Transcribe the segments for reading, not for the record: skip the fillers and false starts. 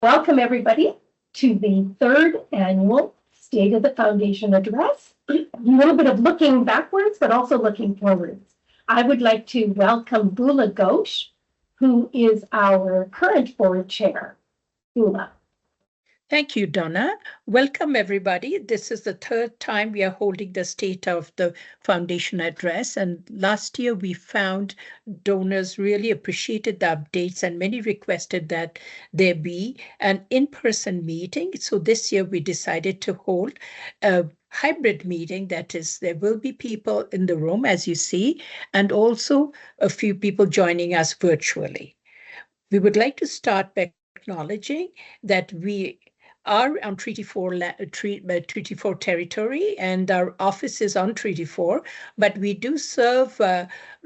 Welcome, everybody, to the third annual State of the Foundation Address. A little bit of looking backwards, but also looking forwards. I would like to welcome Bula Ghosh, who is our current board chair. Bula. Thank you, Donna. Welcome, everybody. This is the third time we are holding the State of the Foundation Address. And last year, we found donors really appreciated the updates, and many requested that there be an in-person meeting. So this year, we decided to hold a hybrid meeting. That is, there will be people in the room, as you see, and also a few people joining us virtually. We would like to start by acknowledging that we are on Treaty 4 territory, and our office is on Treaty 4, but we do serve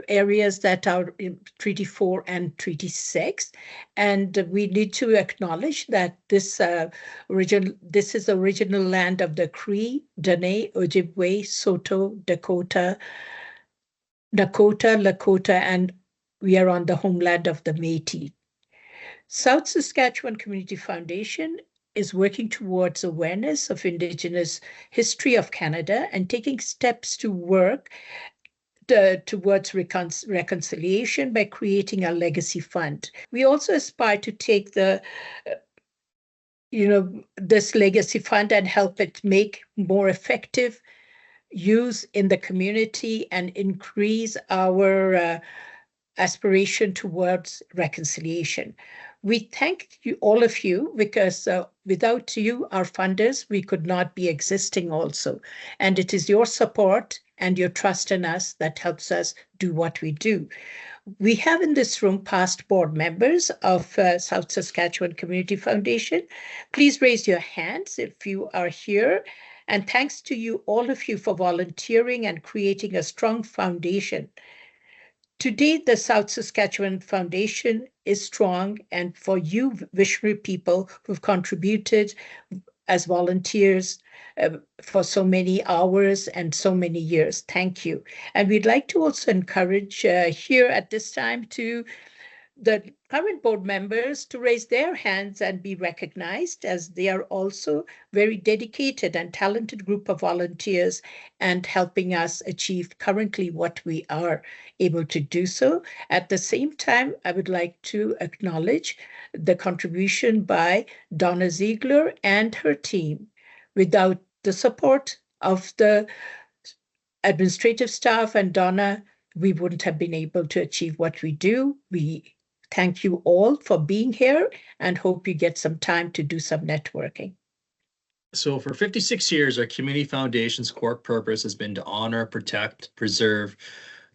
areas that are in Treaty 4 and Treaty 6, and we need to acknowledge that this is the original land of the Cree, Dene, Ojibwe, Saulteaux, Dakota, Lakota, and we are on the homeland of the Métis. South Saskatchewan Community Foundation is working towards awareness of Indigenous history of Canada and taking steps to work towards reconciliation by creating a legacy fund. We also aspire to take this legacy fund and help it make more effective use in the community and increase our aspiration towards reconciliation. We thank you, all of you, because without you, our funders, we could not be existing also. And it is your support and your trust in us that helps us do what we do. We have in this room past board members of South Saskatchewan Community Foundation. Please raise your hands if you are here. And thanks to you, all of you, for volunteering and creating a strong foundation. Today, the South Saskatchewan Foundation is strong, and for you visionary people who've contributed as volunteers for so many hours and so many years, thank you. And we'd like to also encourage here at this time to the current board members to raise their hands and be recognized, as they are also very dedicated and talented group of volunteers and helping us achieve currently what we are able to do so. At the same time, I would like to acknowledge the contribution by Donna Ziegler and her team. Without the support of the administrative staff and Donna, we wouldn't have been able to achieve what we do. We thank you all for being here and hope you get some time to do some networking. So for 56 years, our Community Foundation's core purpose has been to honor, protect, preserve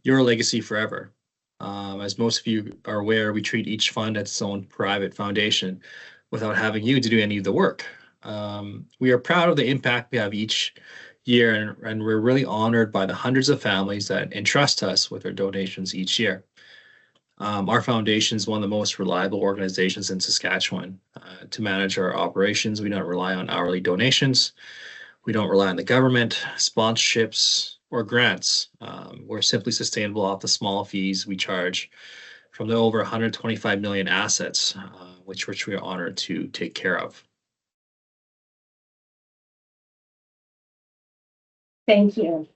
your legacy forever. As most of you are aware, we treat each fund as its own private foundation without having you to do any of the work. We are proud of the impact we have each year, and we're really honored by the hundreds of families that entrust us with their donations each year. Our foundation is one of the most reliable organizations in Saskatchewan. To manage our operations, we don't rely on hourly donations. We don't rely on the government, sponsorships, or grants. We're simply sustainable off the small fees we charge from the over 125 million assets, which we are honored to take care of. Thank you.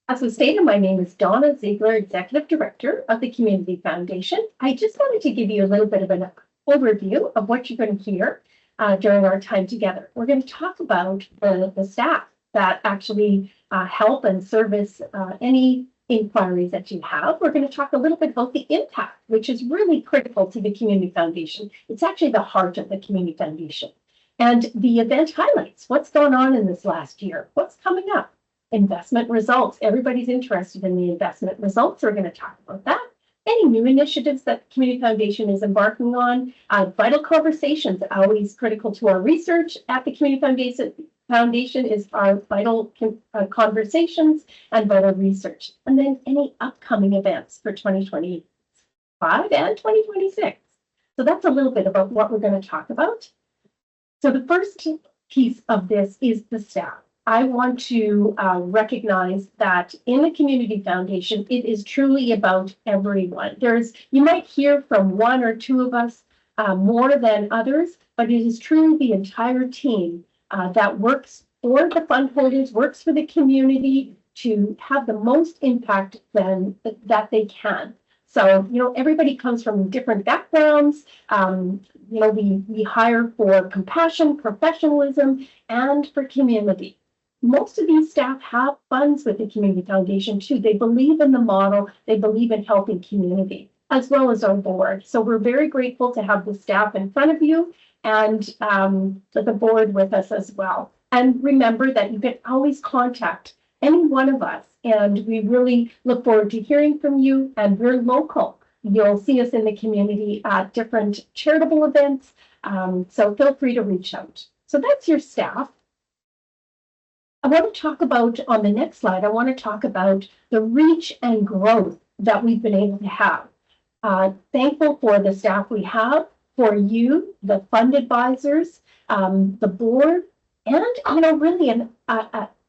As was stated, my name is Donna Ziegler, Executive Director of the Community Foundation. I just wanted to give you a little bit of an overview of what you're going to hear during our time together. We're going to talk about the staff that actually help and service any inquiries that you have. We're going to talk a little bit about the impact, which is really critical to the Community Foundation. It's actually the heart of the Community Foundation. And the event highlights what's going on in this last year, what's coming up. Investment results. Everybody's interested in the investment results. We're going to talk about that. Any new initiatives that the Community Foundation is embarking on. Vital conversations, always critical to our research at the Community Foundation is our vital conversations and vital research. And then any upcoming events for 2025 and 2026. So that's a little bit about what we're going to talk about. So the first piece of this is the staff. I want to recognize that in the Community Foundation, it is truly about everyone. You might hear from one or two of us more than others, but it is truly the entire team that works for the fund holders, works for the community to have the most impact that they can. So, everybody comes from different backgrounds. We hire for compassion, professionalism, and for community. Most of these staff have funds with the Community Foundation too. They believe in the model. They believe in helping community, as well as our board. So we're very grateful to have the staff in front of you and the board with us as well. And remember that you can always contact any one of us. And we really look forward to hearing from you. And we're local. You'll see us in the community at different charitable events. So feel free to reach out. So that's your staff. I want to talk about, on the next slide, I want to talk about the reach and growth that we've been able to have. Thankful for the staff we have, for you, the fund advisors, the board, and really an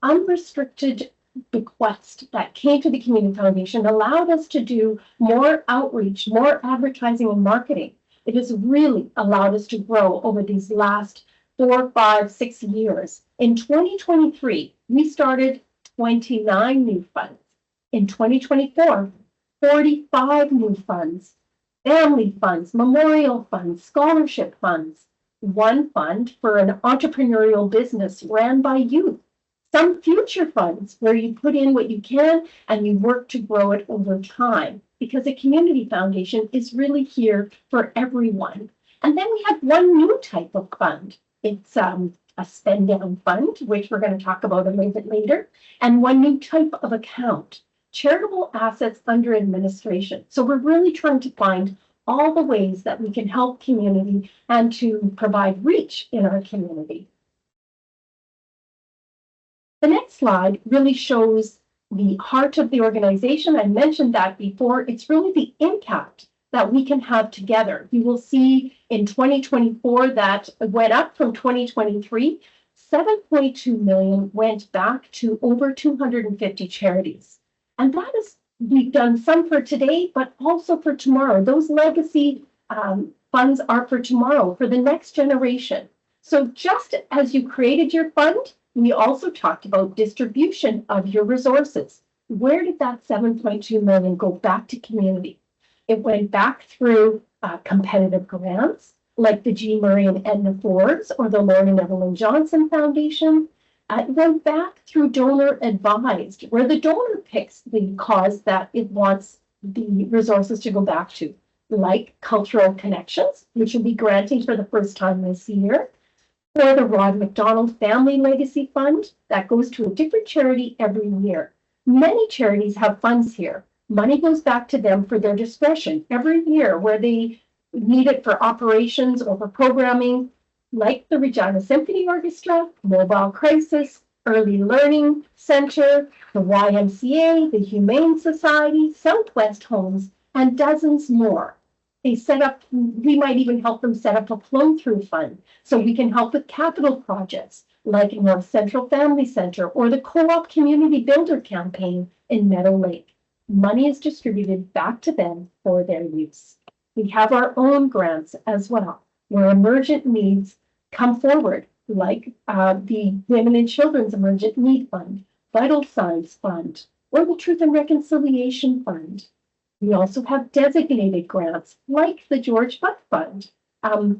unrestricted bequest that came to the Community Foundation allowed us to do more outreach, more advertising and marketing. It has really allowed us to grow over these last 4, 5, 6 years. In 2023, we started 29 new funds. In 2024, 45 new funds, family funds, memorial funds, scholarship funds, one fund for an entrepreneurial business ran by youth, some future funds where you put in what you can and you work to grow it over time, because a community foundation is really here for everyone. And then we have one new type of fund. It's a spend down fund, which we're going to talk about a little bit later, and one new type of account, charitable assets under administration. So we're really trying to find all the ways that we can help community and to provide reach in our community. The next slide really shows the heart of the organization. I mentioned that before. It's really the impact that we can have together. You will see in 2024 that went up from 2023. 7.2 million went back to over 250 charities. And that is, we've done some for today, but also for tomorrow. Those legacy funds are for tomorrow, for the next generation. So just as you created your fund, we also talked about distribution of your resources. Where did that 7.2 million go back to community? It went back through competitive grants, like the G. Murray and Edna Fords or the Lord and Evelyn Johnson Foundation. It went back through donor advised, where the donor picks the cause that it wants the resources to go back to, like Cultural Connections, which will be granting for the first time this year, or the Rod McDonald Family Legacy Fund that goes to a different charity every year. Many charities have funds here. Money goes back to them for their discretion every year, where they need it for operations or for programming, like the Regina Symphony Orchestra, Mobile Crisis, Early Learning Center, the YMCA, the Humane Society, Southwest Homes, and dozens more. They set up, we might even help them set up a flow-through fund so we can help with capital projects like North Central Family Center or the Co-op Community Builder Campaign in Meadow Lake. Money is distributed back to them for their use. We have our own grants as well, where emergent needs come forward, like the Women and Children's Emergent Need Fund, Vital Signs Fund, or the Truth and Reconciliation Fund. We also have designated grants, like the George Buck Fund,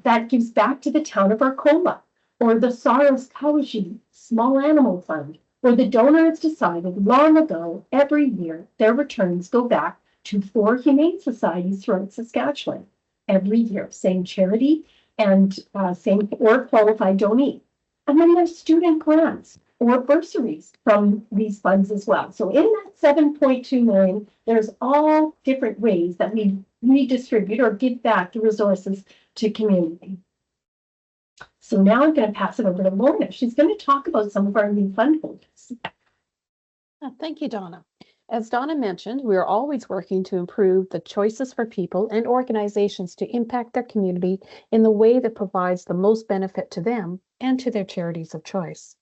that gives back to the town of Arcola, or the Saros Kawaji Small Animal Fund, where the donor has decided long ago, every year, their returns go back to 4 humane societies throughout Saskatchewan. Every year, same charity and same or qualified donee. And then there's student grants or bursaries from these funds as well. So in that 7.2 million, there's all different ways that we redistribute or give back the resources to community. So now I'm going to pass it over to Lorna. She's going to talk about some of our new fund holders. Thank you, Donna. As Donna mentioned, we are always working to improve the choices for people and organizations to impact their community in the way that provides the most benefit to them and to their charities of choice.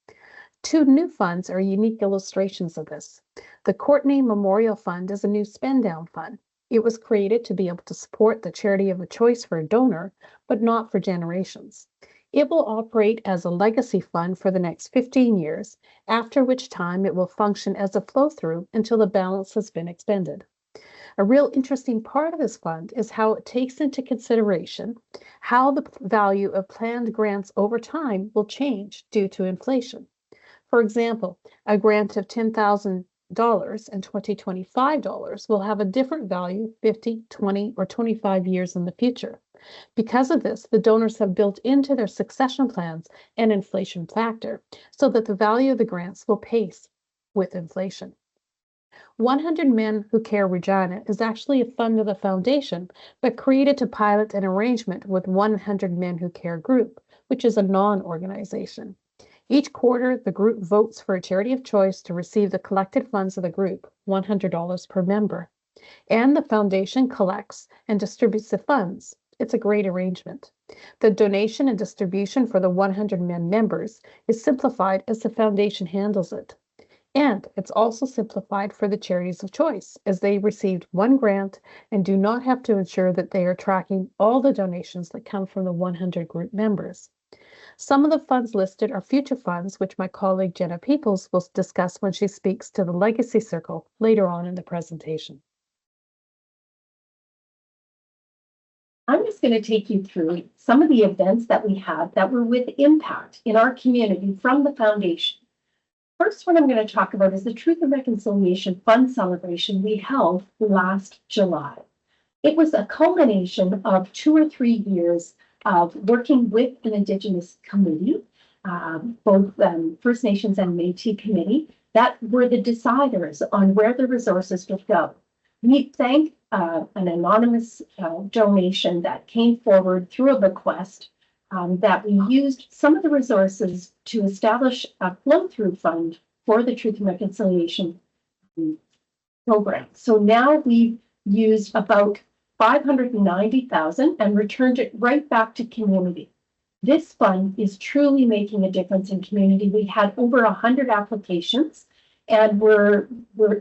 2 new funds are unique illustrations of this. The Courtney Memorial Fund is a new spend down fund. It was created to be able to support the charity of a choice for a donor, but not for generations. It will operate as a legacy fund for the next 15 years, after which time it will function as a flow-through until the balance has been expended. A real interesting part of this fund is how it takes into consideration how the value of planned grants over time will change due to inflation. For example, a grant of $10,000 and $2025 will have a different value 50, 20, or 25 years in the future. Because of this, the donors have built into their succession plans an inflation factor so that the value of the grants will pace with inflation. 100 Men Who Care Regina is actually a fund of the foundation, but created to pilot an arrangement with 100 Men Who Care Group, which is a non-organization. Each quarter, the group votes for a charity of choice to receive the collected funds of the group, $100 per member. And the foundation collects and distributes the funds. It's a great arrangement. The donation and distribution for the 100 Men members is simplified as the foundation handles it. And it's also simplified for the charities of choice, as they received one grant and do not have to ensure that they are tracking all the donations that come from the 100 group members. Some of the funds listed are future funds, which my colleague Jenna Peoples will discuss when she speaks to the Legacy Circle later on in the presentation. I'm just going to take you through some of the events that we had that were with impact in our community from the foundation. First one I'm going to talk about is the Truth and Reconciliation Fund celebration we held last July. It was a culmination of 2 or 3 years of working with an Indigenous committee, both First Nations and Métis committee, that were the deciders on where the resources would go. We thank an anonymous donation that came forward through a bequest that we used some of the resources to establish a flow-through fund for the Truth and Reconciliation program. So now we've used about $590,000 and returned it right back to community. This fund is truly making a difference in community. We had over 100 applications, and we're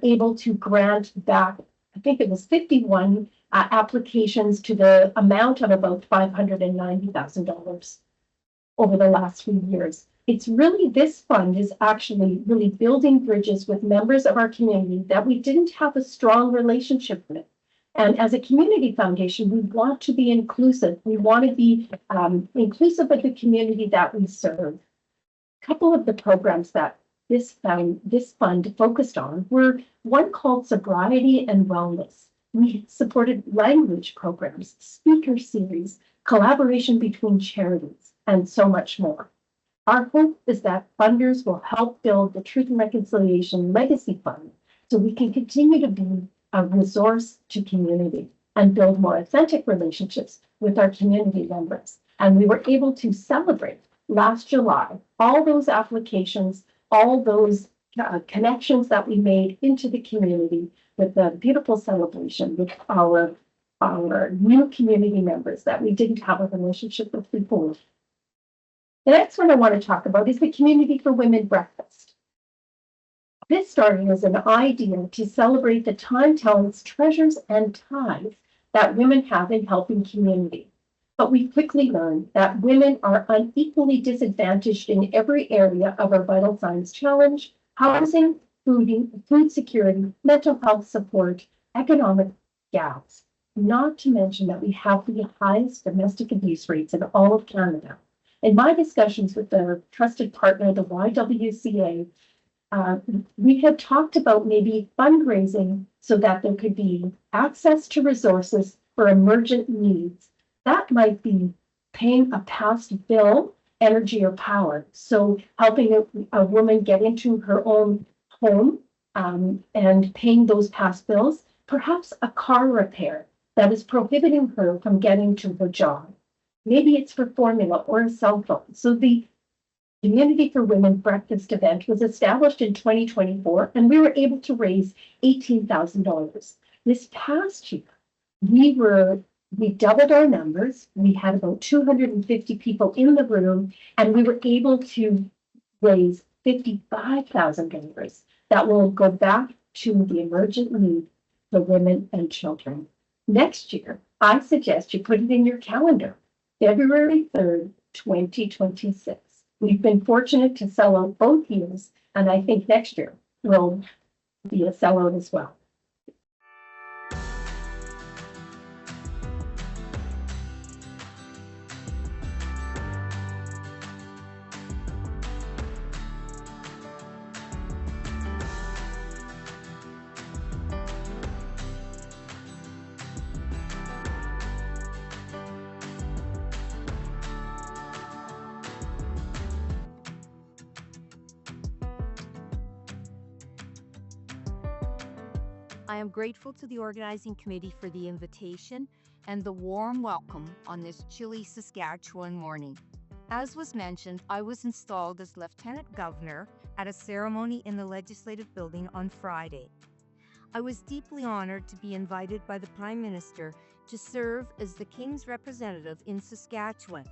able to grant back, I think it was 51 applications to the amount of about $590,000 over the last few years. It's really, this fund is actually really building bridges with members of our community that we didn't have a strong relationship with. And as a community foundation, we want to be inclusive. We want to be inclusive of the community that we serve. A couple of the programs that this fund focused on were one called Sobriety and Wellness. We supported language programs, speaker series, collaboration between charities, and so much more. Our hope is that funders will help build the Truth and Reconciliation Legacy Fund so we can continue to be a resource to community and build more authentic relationships with our community members. And we were able to celebrate last July all those applications, all those connections that we made into the community with a beautiful celebration with our new community members that we didn't have a relationship with before. The next one I want to talk about is the Community for Women Breakfast. This started as an idea to celebrate the time, talents, treasures, and ties that women have in helping community. But we quickly learned that women are unequally disadvantaged in every area of our vital signs challenge: housing, food security, mental health support, economic gaps. Not to mention that we have the highest domestic abuse rates in all of Canada. In my discussions with the trusted partner, the YWCA, we had talked about maybe fundraising so that there could be access to resources for emergent needs. That might be paying a past bill, energy or power. So helping a woman get into her own home and paying those past bills, perhaps a car repair that is prohibiting her from getting to her job. Maybe it's for formula or a cell phone. So the Community for Women Breakfast event was established in 2024, and we were able to raise $18,000. This past year, we doubled our numbers. We had about 250 people in the room, and we were able to raise $55,000 that will go back to the emergent need for women and children. Next year, I suggest you put it in your calendar, February 3rd, 2026. We've been fortunate to sell out both years, and I think next year will be a sellout as well. I am grateful to the organizing committee for the invitation and the warm welcome on this chilly Saskatchewan morning. As was mentioned, I was installed as Lieutenant Governor at a ceremony in the Legislative Building on Friday. I was deeply honored to be invited by the Prime Minister to serve as the King's representative in Saskatchewan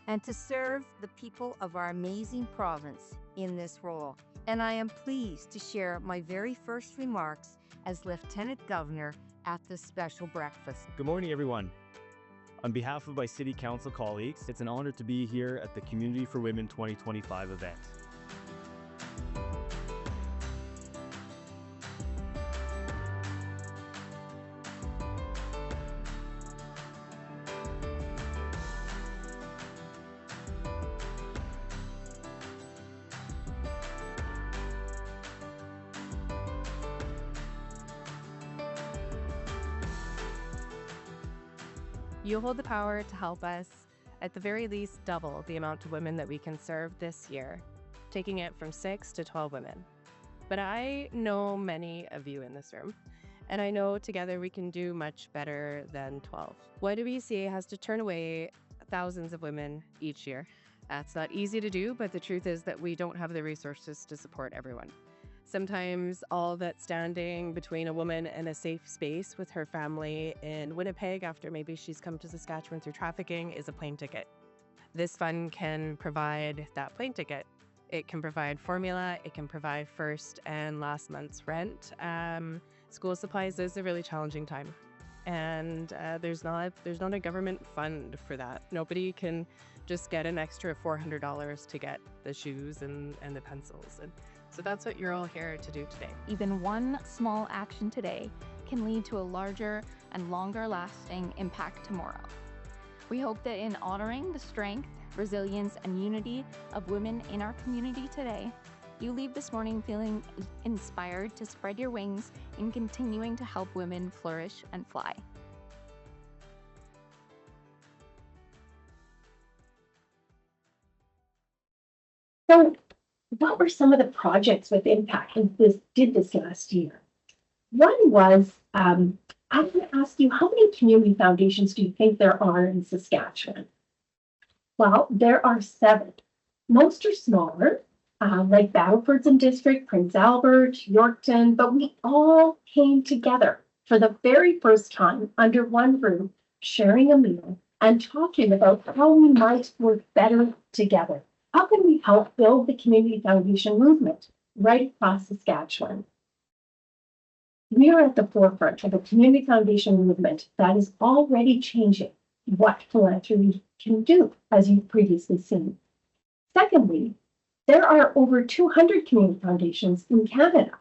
and to serve the people of our amazing province in this role. And I am pleased to share my very first remarks as Lieutenant Governor at this special breakfast. Good morning, everyone. On behalf of my City Council colleagues, it's an honor to be here at the Community for Women 2025 event. You hold the power to help us, at the very least, double the amount of women that we can serve this year, taking it from 6 to 12 women. But I know many of you in this room, and I know together we can do much better than 12. YWCA has to turn away thousands of women each year. That's not easy to do, but the truth is that we don't have the resources to support everyone. Sometimes all that's standing between a woman and a safe space with her family in Winnipeg after maybe she's come to Saskatchewan through trafficking is a plane ticket. This fund can provide that plane ticket. It can provide formula, it can provide first and last month's rent. School supplies is a really challenging time. And there's not a government fund for that. Nobody can just get an extra $400 to get the shoes and the pencils. And so that's what you're all here to do today. Even one small action today can lead to a larger and longer lasting impact tomorrow. We hope that in honoring the strength, resilience, and unity of women in our community today, you leave this morning feeling inspired to spread your wings in continuing to help women flourish and fly. So, what were some of the projects with impact that did this last year? One was, I'm going to ask you, how many community foundations do you think there are in Saskatchewan? Well, there are 7. Most are smaller, like Battleford's District, Prince Albert, Yorkton, but we all came together for the very first time under one roof, sharing a meal and talking about how we might work better together. How can we help build the community foundation movement right across Saskatchewan? We are at the forefront of a community foundation movement that is already changing what philanthropy can do, as you've previously seen. Secondly, there are over 200 community foundations in Canada.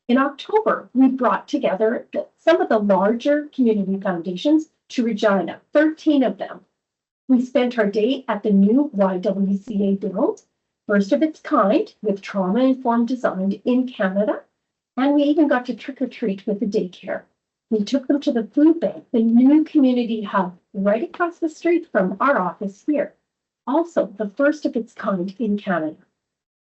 In October, we brought together some of the larger community foundations to Regina, 13 of them. We spent our day at the new YWCA build, first of its kind, with trauma-informed design in Canada, and we even got to trick-or-treat with the daycare. We took them to the food bank, the new community hub, right across the street from our office here. Also, the first of its kind in Canada.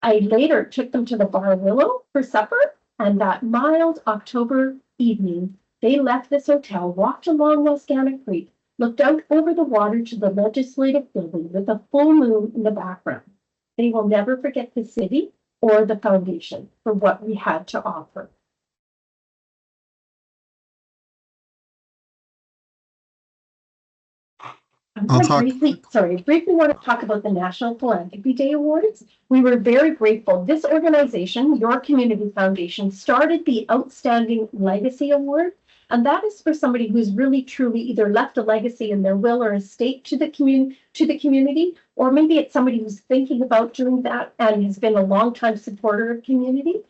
I later took them to the Bar Willow for supper, and that mild October evening, they left this hotel, walked along Wascana Creek, looked out over the water to the Legislative Building with a full moon in the background. They will never forget the city or the foundation for what we had to offer. I briefly want to talk about the National Philanthropy Day Awards. We were very grateful. This organization, Your Community Foundation, started the Outstanding Legacy Award And that is for somebody who's really truly either left a legacy in their will or estate to the community, or maybe it's somebody who's thinking about doing that and has been a longtime supporter of community.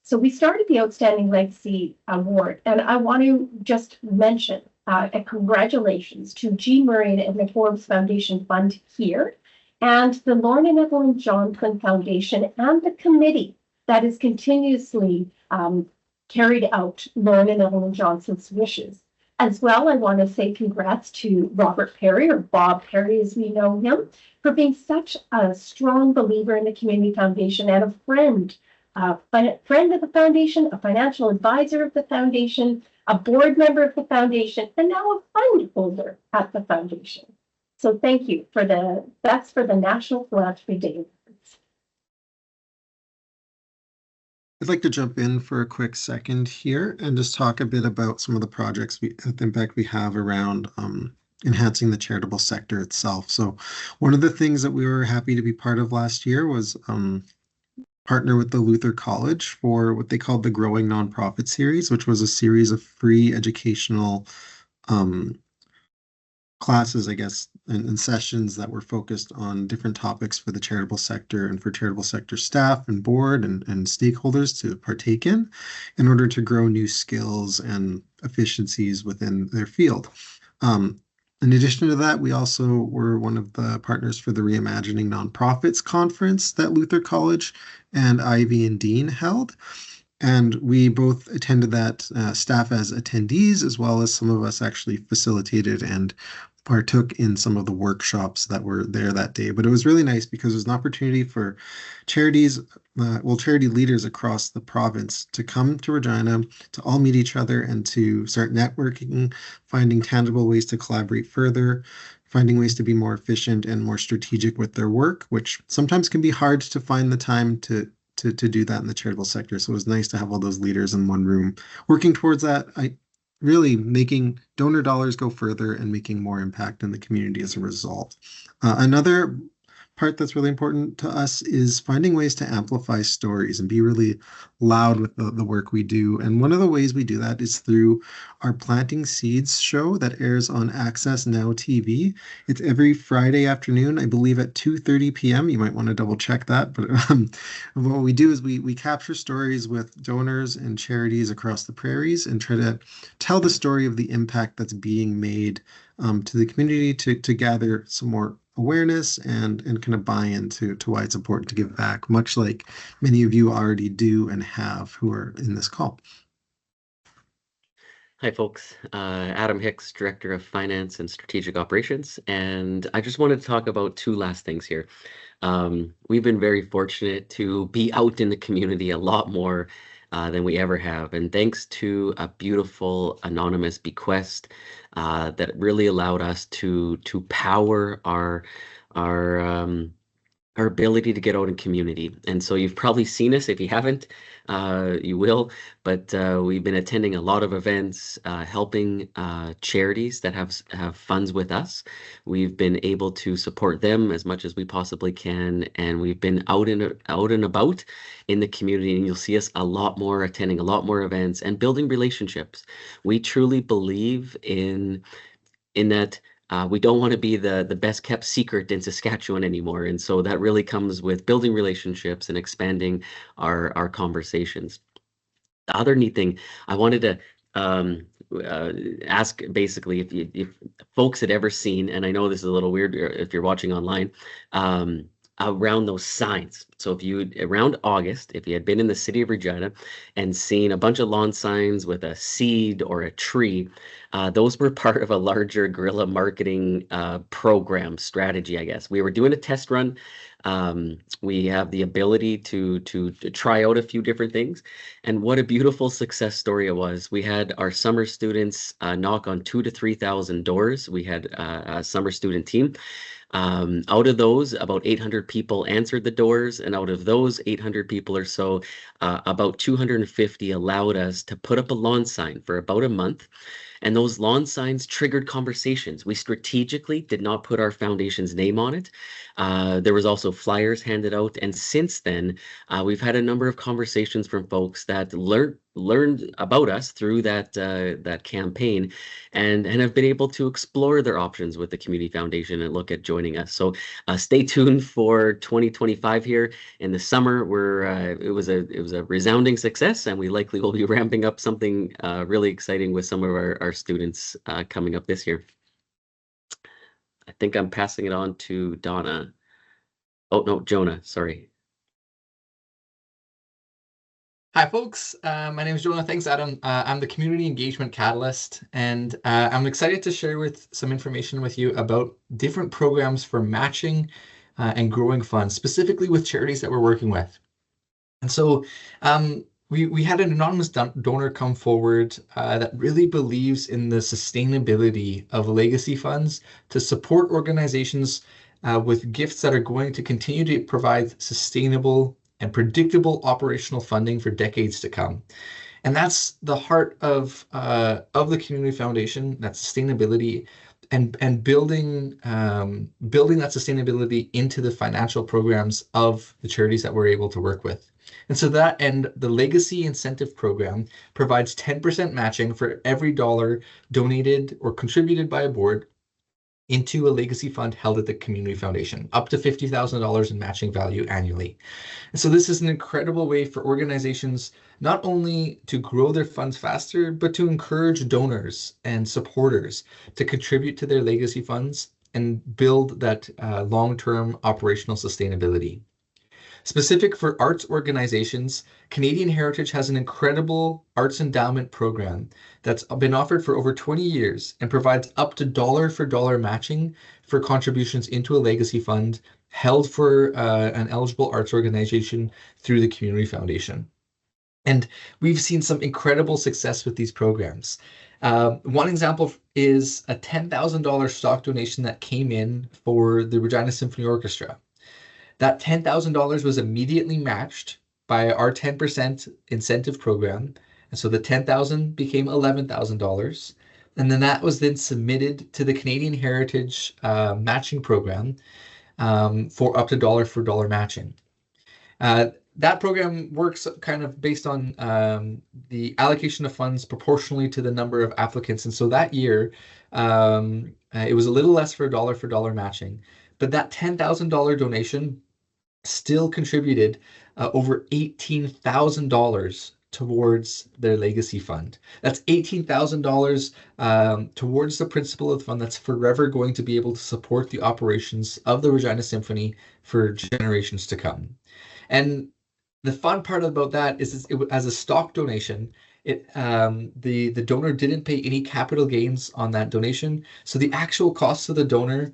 So we started the Outstanding Legacy Award, and I want to just mention and congratulations to G. Murray and the Forbes Foundation Fund here, and the Lauren and Evelyn Johnson Foundation, and the committee that is continuously carried out Lauren and Evelyn Johnson's wishes. As well, I want to say congrats to Robert Perry, or Bob Perry as we know him, for being such a strong believer in the Community Foundation and a friend of the foundation, a financial advisor of the foundation, a board member of the foundation, and now a fund holder at the foundation. So thank you for that's for the National Philanthropy Day. I'd like to jump in for a quick second here and just talk a bit about some of the projects the impact we have around enhancing the charitable sector itself. So one of the things that we were happy to be part of last year was partner with the Luther College for what they called the Growing Nonprofit Series, which was a series of free educational classes, I guess, and sessions that were focused on different topics for the charitable sector and for charitable sector staff and board and stakeholders to partake in order to grow new skills and efficiencies within their field. In addition to that, we also were one of the partners for the Reimagining Nonprofits Conference that Luther College and Ivy and Dean held. And we both attended that staff as attendees, as well as some of us actually facilitated and partook in some of the workshops that were there that day. But it was really nice because it was an opportunity for charities, charity leaders across the province to come to Regina, to all meet each other and to start networking, finding tangible ways to collaborate further, finding ways to be more efficient and more strategic with their work, which sometimes can be hard to find the time to do that in the charitable sector. So it was nice to have all those leaders in one room working towards that. Really making donor dollars go further and making more impact in the community as a result. Another part that's really important to us is finding ways to amplify stories and be really loud with the work we do. And one of the ways we do that is through our Planting Seeds show that airs on Access Now TV. It's every Friday afternoon, I believe at 2:30 p.m. You might want to double check that. But what we do is we capture stories with donors and charities across the prairies and try to tell the story of the impact that's being made to the community to gather some more awareness and kind of buy into why it's important to give back, much like many of you already do and have who are in this call. Hi, folks. Adam Hicks, Director of Finance and Strategic Operations. And I just wanted to talk about two last things here. We've been very fortunate to be out in the community a lot more than we ever have. And thanks to a beautiful anonymous bequest that really allowed us to power our ability to get out in community. And so you've probably seen us. If you haven't, you will. But we've been attending a lot of events, helping charities that have funds with us. We've been able to support them as much as we possibly can, and we've been out and about in the community. And you'll see us a lot more, attending a lot more events and building relationships. We truly believe in that. We don't want to be the best kept secret in Saskatchewan anymore. And so that really comes with building relationships and expanding our conversations. The other neat thing I wanted to ask, basically, if folks had ever seen, and I know this is a little weird if you're watching online, around those signs. So around August, if you had been in the city of Regina and seen a bunch of lawn signs with a seed or a tree, those were part of a larger guerrilla marketing program strategy, I guess. We were doing a test run. We have the ability to try out a few different things. And what a beautiful success story it was. We had our summer students knock on 2,000 to 3,000 doors. We had a summer student team. Out of those, about 800 people answered the doors, and out of those 800 people or so, about 250 allowed us to put up a lawn sign for about a month. And those lawn signs triggered conversations. We strategically did not put our foundation's name on it. There was also flyers handed out. And since then, we've had a number of conversations from folks that learned learned about us through that campaign, and have been able to explore their options with the Community Foundation and look at joining us. So stay tuned for 2025 here in the summer. It was a resounding success, and we likely will be ramping up something really exciting with some of our students coming up this year. I think I'm passing it on to Donna. Oh no, Jonah, sorry. Hi, folks. My name is Jonah. Thanks, Adam. I'm the Community Engagement Catalyst, and I'm excited to share some information with you about different programs for matching and growing funds, specifically with charities that we're working with. And so we had an anonymous donor come forward that really believes in the sustainability of legacy funds to support organizations with gifts that are going to continue to provide sustainable and predictable operational funding for decades to come. And that's the heart of the Community Foundation, that sustainability, and building that sustainability into the financial programs of the charities that we're able to work with. And so that end, the Legacy Incentive Program provides 10% matching for every dollar donated or contributed by a board into a legacy fund held at the Community Foundation, up to $50,000 in matching value annually. And so this is an incredible way for organizations not only to grow their funds faster, but to encourage donors and supporters to contribute to their legacy funds and build that long-term operational sustainability. Specific for arts organizations, Canadian Heritage has an incredible arts endowment program that's been offered for over 20 years and provides up to dollar for dollar matching for contributions into a legacy fund held for an eligible arts organization through the Community Foundation. And we've seen some incredible success with these programs. One example is a $10,000 stock donation that came in for the Regina Symphony Orchestra. That $10,000 was immediately matched by our 10% incentive program. And so the $10,000 became $11,000. And then that was then submitted to the Canadian Heritage matching program for up to dollar for dollar matching. That program works kind of based on the allocation of funds proportionally to the number of applicants. And so that year, it was a little less for dollar matching. But that $10,000 donation still contributed over $18,000 towards their legacy fund. That's $18,000 towards the principal of the fund that's forever going to be able to support the operations of the Regina Symphony for generations to come. And the fun part about that is as a stock donation, the donor didn't pay any capital gains on that donation. So the actual cost of the donor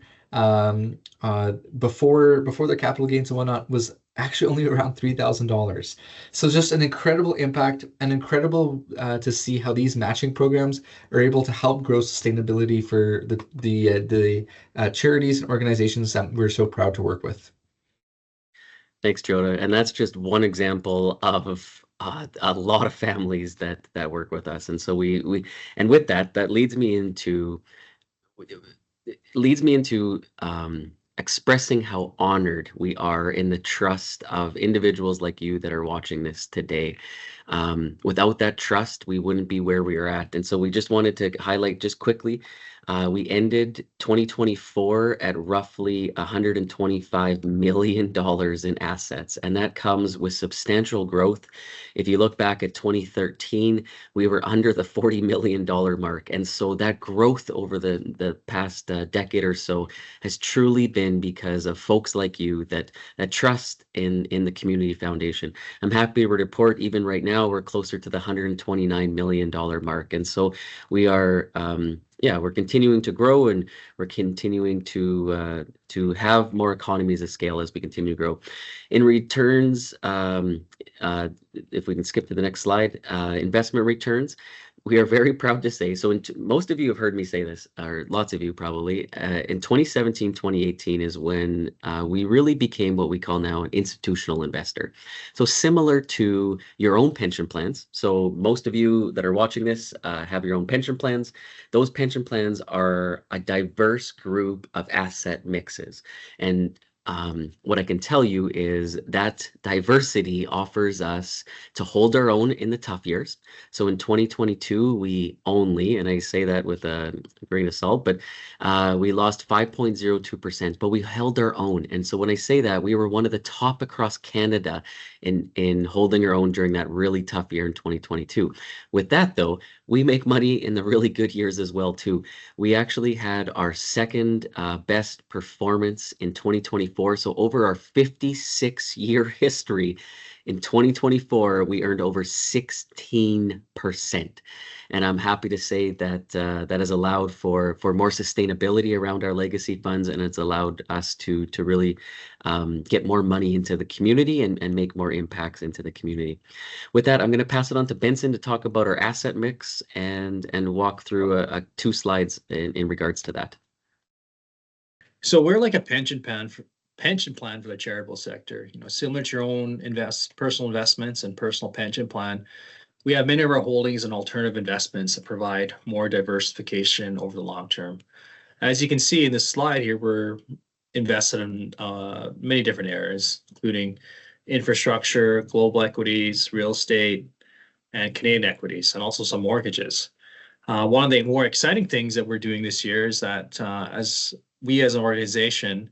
before the capital gains and whatnot was actually only around $3,000. So just an incredible impact, and incredible to see how these matching programs are able to help grow sustainability for the charities and organizations that we're so proud to work with. Thanks, Jonah. And that's just one example of a lot of families that work with us. And so we and with that leads me into expressing how honored we are in the trust of individuals like you that are watching this today. Without that trust, we wouldn't be where we are at. And so we just wanted to highlight just quickly, we ended 2024 at roughly $125 million in assets, and that comes with substantial growth. If you look back at 2013, we were under the $40 million mark. And so that growth over the past decade or so has truly been because of folks like you that trust in the Community Foundation. I'm happy to report even right now, we're closer to the $129 million mark. And so we are, we're continuing to grow, and we're continuing to have more economies of scale as we continue to grow. In returns, if we can skip to the next slide, investment returns. We are very proud to say, so most of you have heard me say this, or lots of you probably, in 2017, 2018 is when we really became what we call now an institutional investor. So similar to your own pension plans. So most of you that are watching this have your own pension plans. Those pension plans are a diverse group of asset mixes. And what I can tell you is that diversity offers us to hold our own in the tough years. So in 2022, we only, and I say that with a grain of salt, but we lost 5.02%, but we held our own. And so when I say that, we were one of the top across Canada in holding our own during that really tough year in 2022. With that, though, we make money in the really good years as well, too. We actually had our second best performance in 2024. So over our 56-year history, in 2024, we earned over 16%. And I'm happy to say that that has allowed for more sustainability around our legacy funds, and it's allowed us to really get more money into the community and make more impacts into the community. With that, I'm going to pass it on to Benson to talk about our asset mix and walk through two slides in regards to that. So we're like a pension plan for the charitable sector. You know, similar to your own personal investments and personal pension plan, we have many of our holdings and alternative investments that provide more diversification over the long term. As you can see in this slide here, we're invested in many different areas, including infrastructure, global equities, real estate, and Canadian equities, and also some mortgages. One of the more exciting things that we're doing this year is that as an organization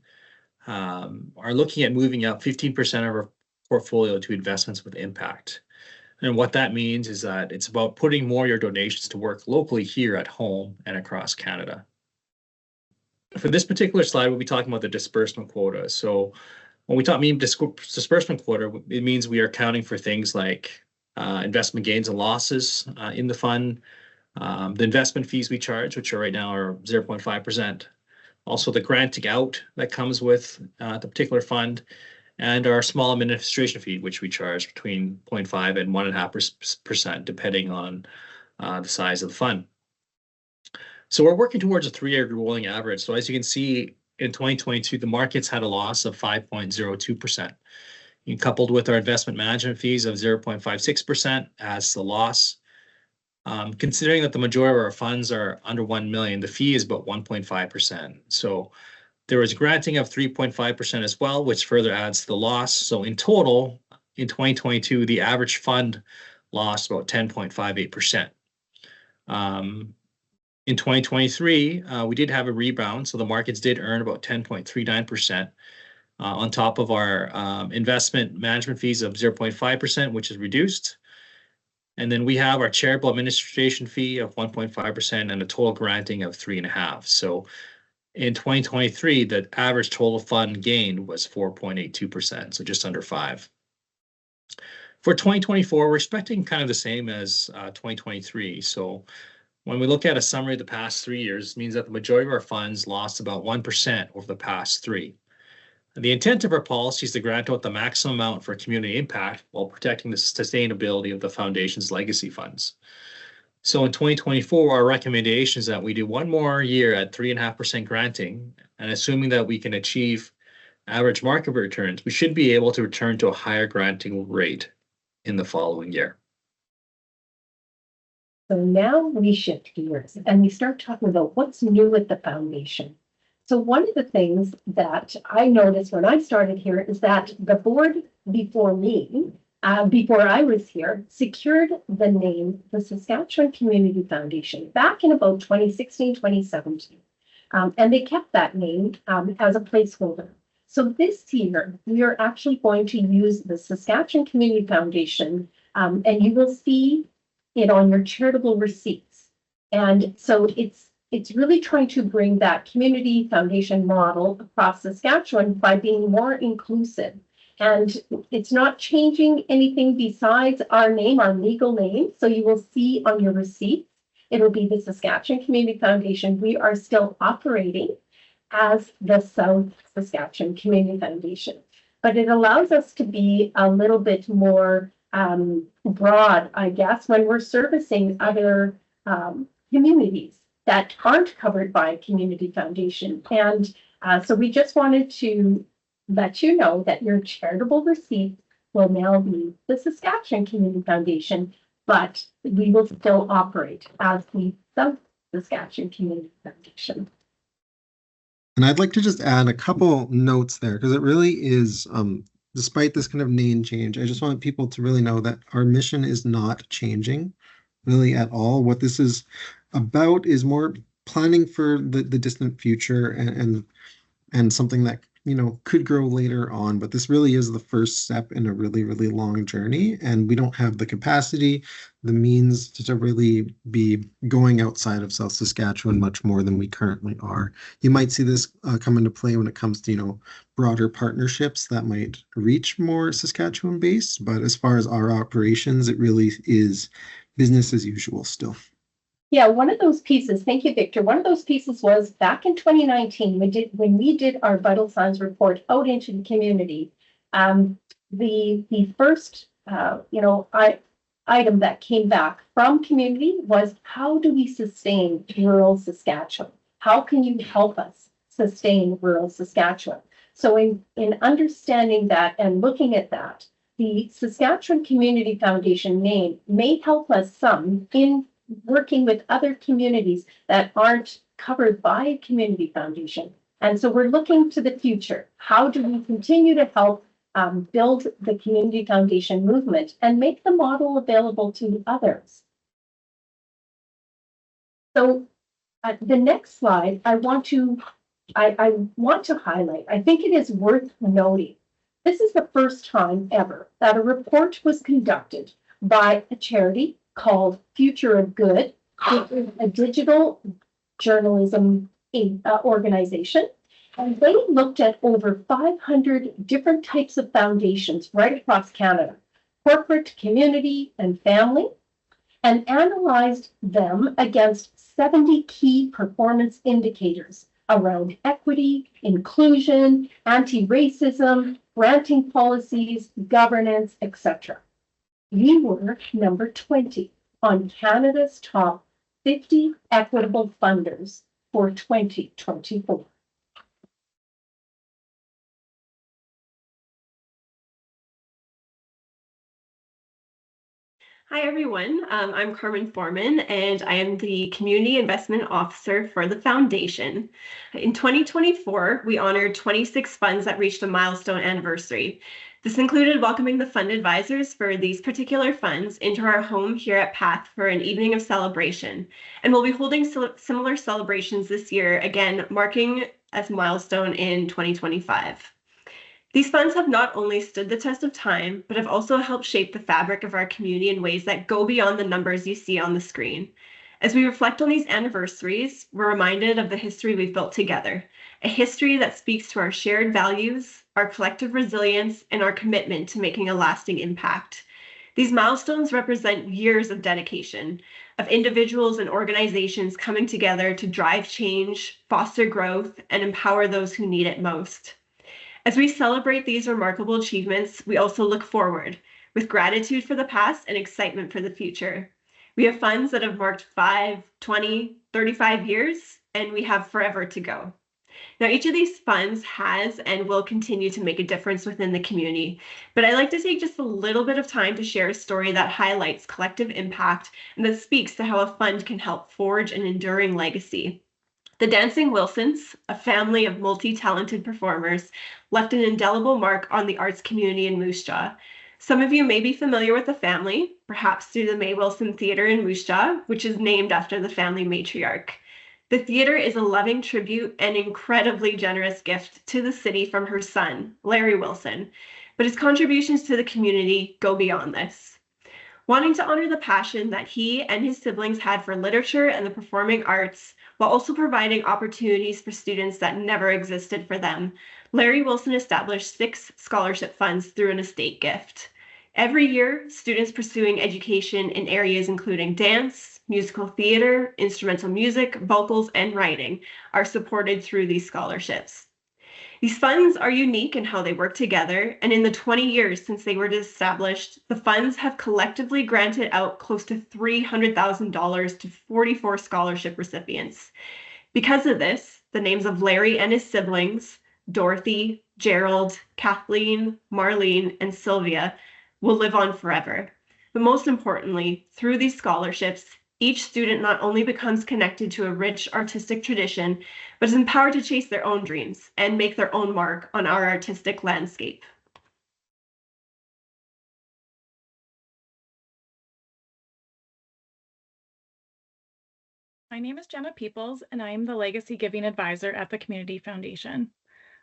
are looking at moving up 15% of our portfolio to investments with impact. And what that means is that it's about putting more of your donations to work locally here at home and across Canada. For this particular slide, we'll be talking about the disbursement quota. So when we talk disbursement quota, it means we are accounting for things like investment gains and losses in the fund, the investment fees we charge, which are right now are 0.5%. Also the granting out that comes with the particular fund, and our small administration fee, which we charge between 0.5 and 1.5%, depending on the size of the fund. So we're working towards a 3-year rolling average. So as you can see, in 2022, the markets had a loss of 5.02%. Coupled with our investment management fees of 0.56% as the loss. Considering that the majority of our funds are under 1 million, the fee is about 1.5%. So there was granting of 3.5% as well, which further adds to the loss. So in total, in 2022, the average fund lost about 10.58%. In 2023, we did have a rebound, so the markets did earn about 10.39%. On top of our investment management fees of 0.5%, which is reduced. And then we have our charitable administration fee of 1.5% and a total granting of 3.5%. So in 2023, the average total fund gain was 4.82%, so just under 5%. For 2024, we're expecting kind of the same as 2023. So when we look at a summary of the past 3 years, it means that the majority of our funds lost about 1% over the past 3. The intent of our policy is to grant out the maximum amount for community impact while protecting the sustainability of the foundation's legacy funds. So in 2024, our recommendation is that we do one more year at 3.5% granting, and assuming that we can achieve average market returns, we should be able to return to a higher granting rate in the following year. So now we shift gears and we start talking about what's new with the foundation. So one of the things that I noticed when I started here is that the board before me, before I was here, secured the name, the Saskatchewan Community Foundation, back in about 2016, 2017. And they kept that name as a placeholder. So this year, we are actually going to use the Saskatchewan Community Foundation, and you will see it on your charitable receipts. And so it's really trying to bring that community foundation model across Saskatchewan by being more inclusive. And it's not changing anything besides our name, our legal name. So you will see on your receipts, it'll be the Saskatchewan Community Foundation. We are still operating as the South Saskatchewan Community Foundation, but it allows us to be a little bit more broad, I guess, when we're servicing other communities that aren't covered by a community foundation. And so we just wanted to let you know that your charitable receipts will now be the Saskatchewan Community Foundation, but we will still operate as the South Saskatchewan Community Foundation. And I'd like to just add a couple notes there because it really is, despite this kind of name change, I just want people to really know that our mission is not changing really at all. What this is about is more planning for the distant future and something that could grow later on, but this really is the first step in a really, really long journey, and we don't have the capacity, the means to really be going outside of South Saskatchewan much more than we currently are. You might see this come into play when it comes to broader partnerships that might reach more Saskatchewan based, but as far as our operations, it really is business as usual still. Yeah, one of those pieces, thank you, Victor. One of those pieces was back in 2019, when we did our vital signs report out into the community. The first item that came back from community was, how do we sustain rural Saskatchewan? How can you help us sustain rural Saskatchewan? So in understanding that and looking at that, the Saskatchewan Community Foundation name may help us some in working with other communities that aren't covered by a community foundation. And so we're looking to the future. How do we continue to help build the community foundation movement and make the model available to others? So the next slide, I want to highlight, I think it is worth noting, this is the first time ever that a report was conducted by a charity called Future of Good, which is a digital journalism organization. And they looked at over 500 different types of foundations right across Canada, corporate, community, and family, and analyzed them against 70 key performance indicators around equity, inclusion, anti-racism, granting policies, governance, etc. We were number 20 on Canada's top 50 equitable funders for 2024. Hi, everyone. I'm Carmen Foreman, and I am the Community Investment Officer for the Foundation. In 2024, we honored 26 funds that reached a milestone anniversary. This included welcoming the fund advisors for these particular funds into our home here at PATH for an evening of celebration. And we'll be holding similar celebrations this year, again, marking a milestone in 2025. These funds have not only stood the test of time, but have also helped shape the fabric of our community in ways that go beyond the numbers you see on the screen. As we reflect on these anniversaries, we're reminded of the history we've built together, a history that speaks to our shared values, our collective resilience, and our commitment to making a lasting impact. These milestones represent years of dedication, of individuals and organizations coming together to drive change, foster growth, and empower those who need it most. As we celebrate these remarkable achievements, we also look forward with gratitude for the past and excitement for the future. We have funds that have marked 5, 20, 35 years, and we have forever to go. Now, each of these funds has and will continue to make a difference within the community, but I'd like to take just a little bit of time to share a story that highlights collective impact and that speaks to how a fund can help forge an enduring legacy. The Dancing Wilsons, a family of multi-talented performers, left an indelible mark on the arts community in Moose Jaw. Some of you may be familiar with the family, perhaps through the May Wilson Theatre in Moose Jaw, which is named after the family matriarch. The theatre is a loving tribute and incredibly generous gift to the city from her son, Larry Wilson, but his contributions to the community go beyond this. Wanting to honor the passion that he and his siblings had for literature and the performing arts, while also providing opportunities for students that never existed for them, Larry Wilson established 6 scholarship funds through an estate gift. Every year, students pursuing education in areas including dance, musical theater, instrumental music, vocals, and writing are supported through these scholarships. These funds are unique in how they work together, and in the 20 years since they were established, the funds have collectively granted out close to $300,000 to 44 scholarship recipients. Because of this, the names of Larry and his siblings, Dorothy, Gerald, Kathleen, Marlene, and Sylvia, will live on forever. But most importantly, through these scholarships, each student not only becomes connected to a rich artistic tradition, but is empowered to chase their own dreams and make their own mark on our artistic landscape. My name is Jenna Peoples, and I am the Legacy Giving Advisor at the Community Foundation.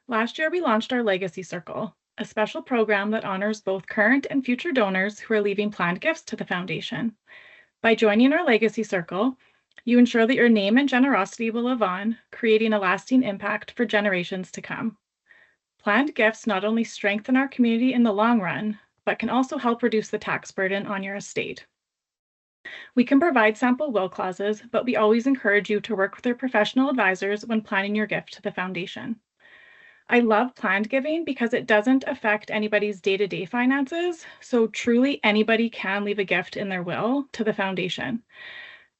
Last year, we launched our Legacy Circle, a special program that honors both current and future donors who are leaving planned gifts to the foundation. By joining our Legacy Circle, you ensure that your name and generosity will live on, creating a lasting impact for generations to come. Planned gifts not only strengthen our community in the long run, but can also help reduce the tax burden on your estate. We can provide sample will clauses, but we always encourage you to work with your professional advisors when planning your gift to the foundation. I love planned giving because it doesn't affect anybody's day-to-day finances, so truly anybody can leave a gift in their will to the foundation.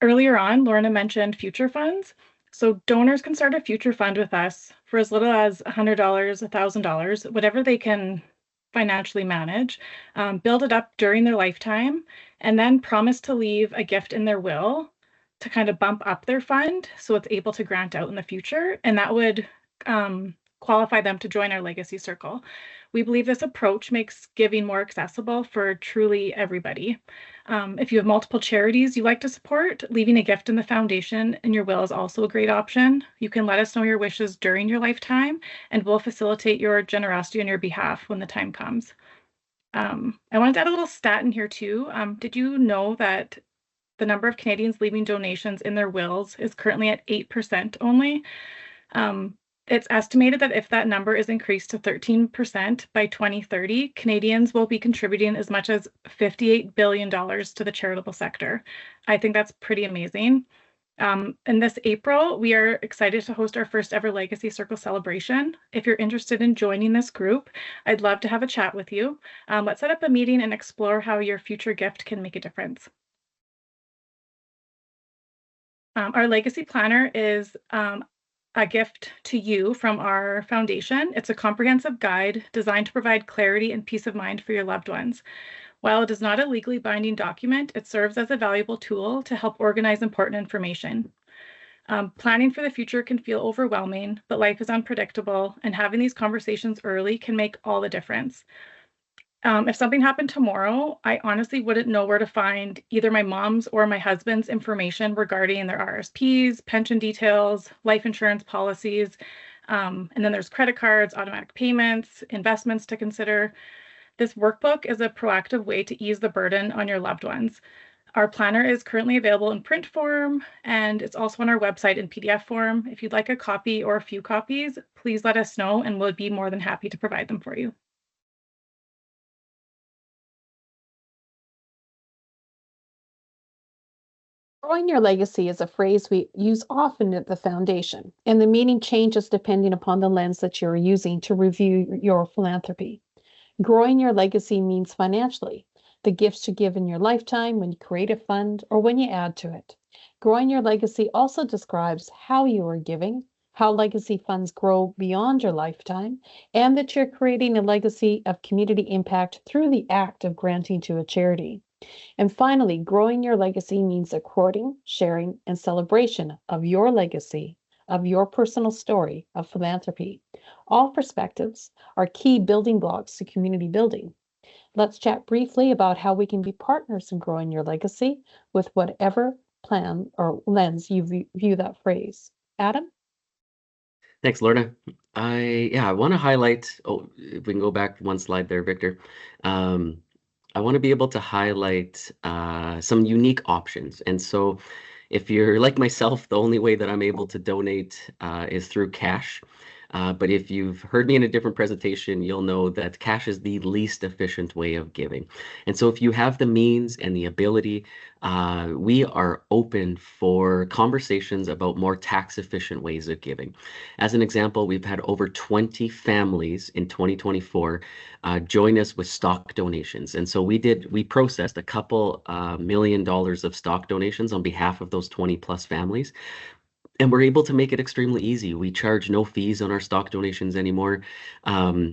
Earlier on, Lorna mentioned future funds. So donors can start a future fund with us for as little as $100, $1,000, whatever they can financially manage, build it up during their lifetime, and then promise to leave a gift in their will to kind of bump up their fund so it's able to grant out in the future. And that would qualify them to join our Legacy Circle. We believe this approach makes giving more accessible for truly everybody. If you have multiple charities you like to support, leaving a gift in the foundation in your will is also a great option. You can let us know your wishes during your lifetime, and we'll facilitate your generosity on your behalf when the time comes. I wanted to add a little stat in here too. Did you know that the number of Canadians leaving donations in their wills is currently at 8% only? It's estimated that if that number is increased to 13% by 2030, Canadians will be contributing as much as $58 billion to the charitable sector. I think that's pretty amazing. And this April, we are excited to host our first ever Legacy Circle celebration. If you're interested in joining this group, I'd love to have a chat with you. Let's set up a meeting and explore how your future gift can make a difference. Our Legacy Planner is a gift to you from our foundation. It's a comprehensive guide designed to provide clarity and peace of mind for your loved ones. While it is not a legally binding document, it serves as a valuable tool to help organize important information. Planning for the future can feel overwhelming, but life is unpredictable, and having these conversations early can make all the difference. If something happened tomorrow, I honestly wouldn't know where to find either my mom's or my husband's information regarding their RSPs, pension details, life insurance policies, and then there's credit cards, automatic payments, investments to consider. This workbook is a proactive way to ease the burden on your loved ones. Our planner is currently available in print form, and it's also on our website in PDF form. If you'd like a copy or a few copies, please let us know, and we'll be more than happy to provide them for you. Growing your legacy is a phrase we use often at the foundation, and the meaning changes depending upon the lens that you're using to review your philanthropy. Growing your legacy means financially, the gifts you give in your lifetime when you create a fund or when you add to it. Growing your legacy also describes how you are giving, how legacy funds grow beyond your lifetime, and that you're creating a legacy of community impact through the act of granting to a charity. And finally, growing your legacy means recording, sharing, and celebration of your legacy, of your personal story of philanthropy. All perspectives are key building blocks to community building. Let's chat briefly about how we can be partners in growing your legacy with whatever plan or lens you view that phrase. Adam? Thanks, Lorna. I want to highlight, if we can go back one slide there, Victor. I want to be able to highlight some unique options. And so if you're like myself, the only way that I'm able to donate is through cash. But if you've heard me in a different presentation, you'll know that cash is the least efficient way of giving. And so if you have the means and the ability, we are open for conversations about more tax efficient ways of giving. As an example, we've had over 20 families in 2024 join us with stock donations. And so we processed a couple $1 million of stock donations on behalf of those 20 plus families. And we're able to make it extremely easy. We charge no fees on our stock donations anymore,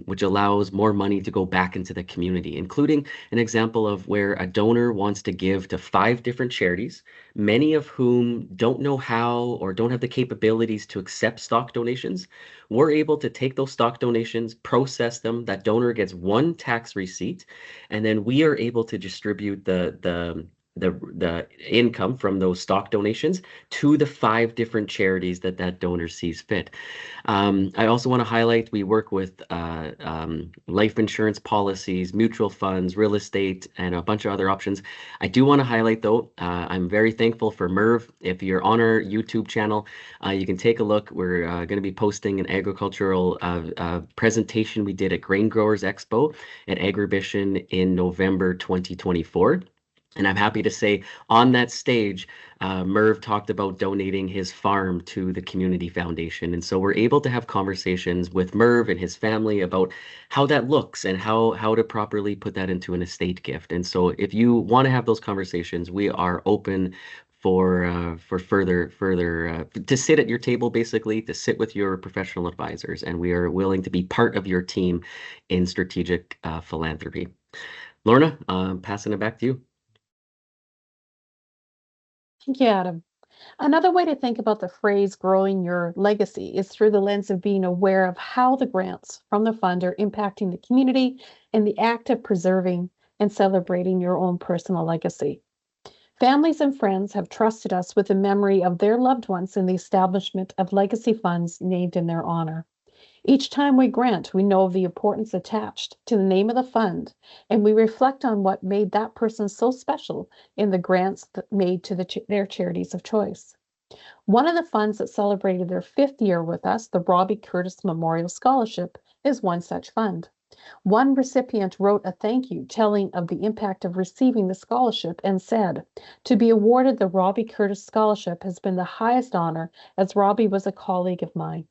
which allows more money to go back into the community, including an example of where a donor wants to give to 5 different charities, many of whom don't know how or don't have the capabilities to accept stock donations. We're able to take those stock donations, process them, that donor gets 1 tax receipt, and then we are able to distribute the income from those stock donations to the 5 different charities that donor sees fit. I also want to highlight we work with life insurance policies, mutual funds, real estate, and a bunch of other options. I do want to highlight, though, I'm very thankful for Merv. If you're on our YouTube channel, you can take a look. We're going to be posting an agricultural presentation we did at Grain Growers Expo at Agribition in November 2024. And I'm happy to say on that stage, Merv talked about donating his farm to the community foundation. And so we're able to have conversations with Merv and his family about how that looks and how to properly put that into an estate gift. And so if you want to have those conversations, we are open for further to sit at your table, basically, to sit with your professional advisors. And we are willing to be part of your team in strategic philanthropy. Lorna, passing it back to you. Thank you, Adam. Another way to think about the phrase growing your legacy is through the lens of being aware of how the grants from the fund are impacting the community and the act of preserving and celebrating your own personal legacy. Families and friends have trusted us with the memory of their loved ones in the establishment of legacy funds named in their honor. Each time we grant, we know of the importance attached to the name of the fund, and we reflect on what made that person so special in the grants that made to their charities of choice. One of the funds that celebrated their 5th year with us, the Robbie Curtis Memorial Scholarship, is one such fund. One recipient wrote a thank you telling of the impact of receiving the scholarship and said, "To be awarded the Robbie Curtis Scholarship has been the highest honor, as Robbie was a colleague of mine.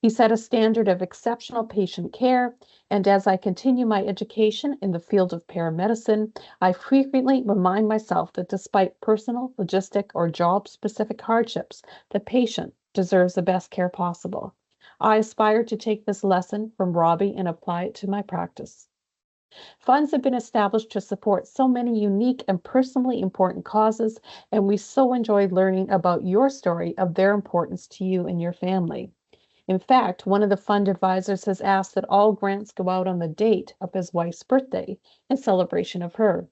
He set a standard of exceptional patient care, and as I continue my education in the field of paramedicine, I frequently remind myself that despite personal, logistic, or job-specific hardships, the patient deserves the best care possible. I aspire to take this lesson from Robbie and apply it to my practice." Funds have been established to support so many unique and personally important causes, and we so enjoyed learning about your story of their importance to you and your family. In fact, one of the fund advisors has asked that all grants go out on the date of his wife's birthday in celebration of her.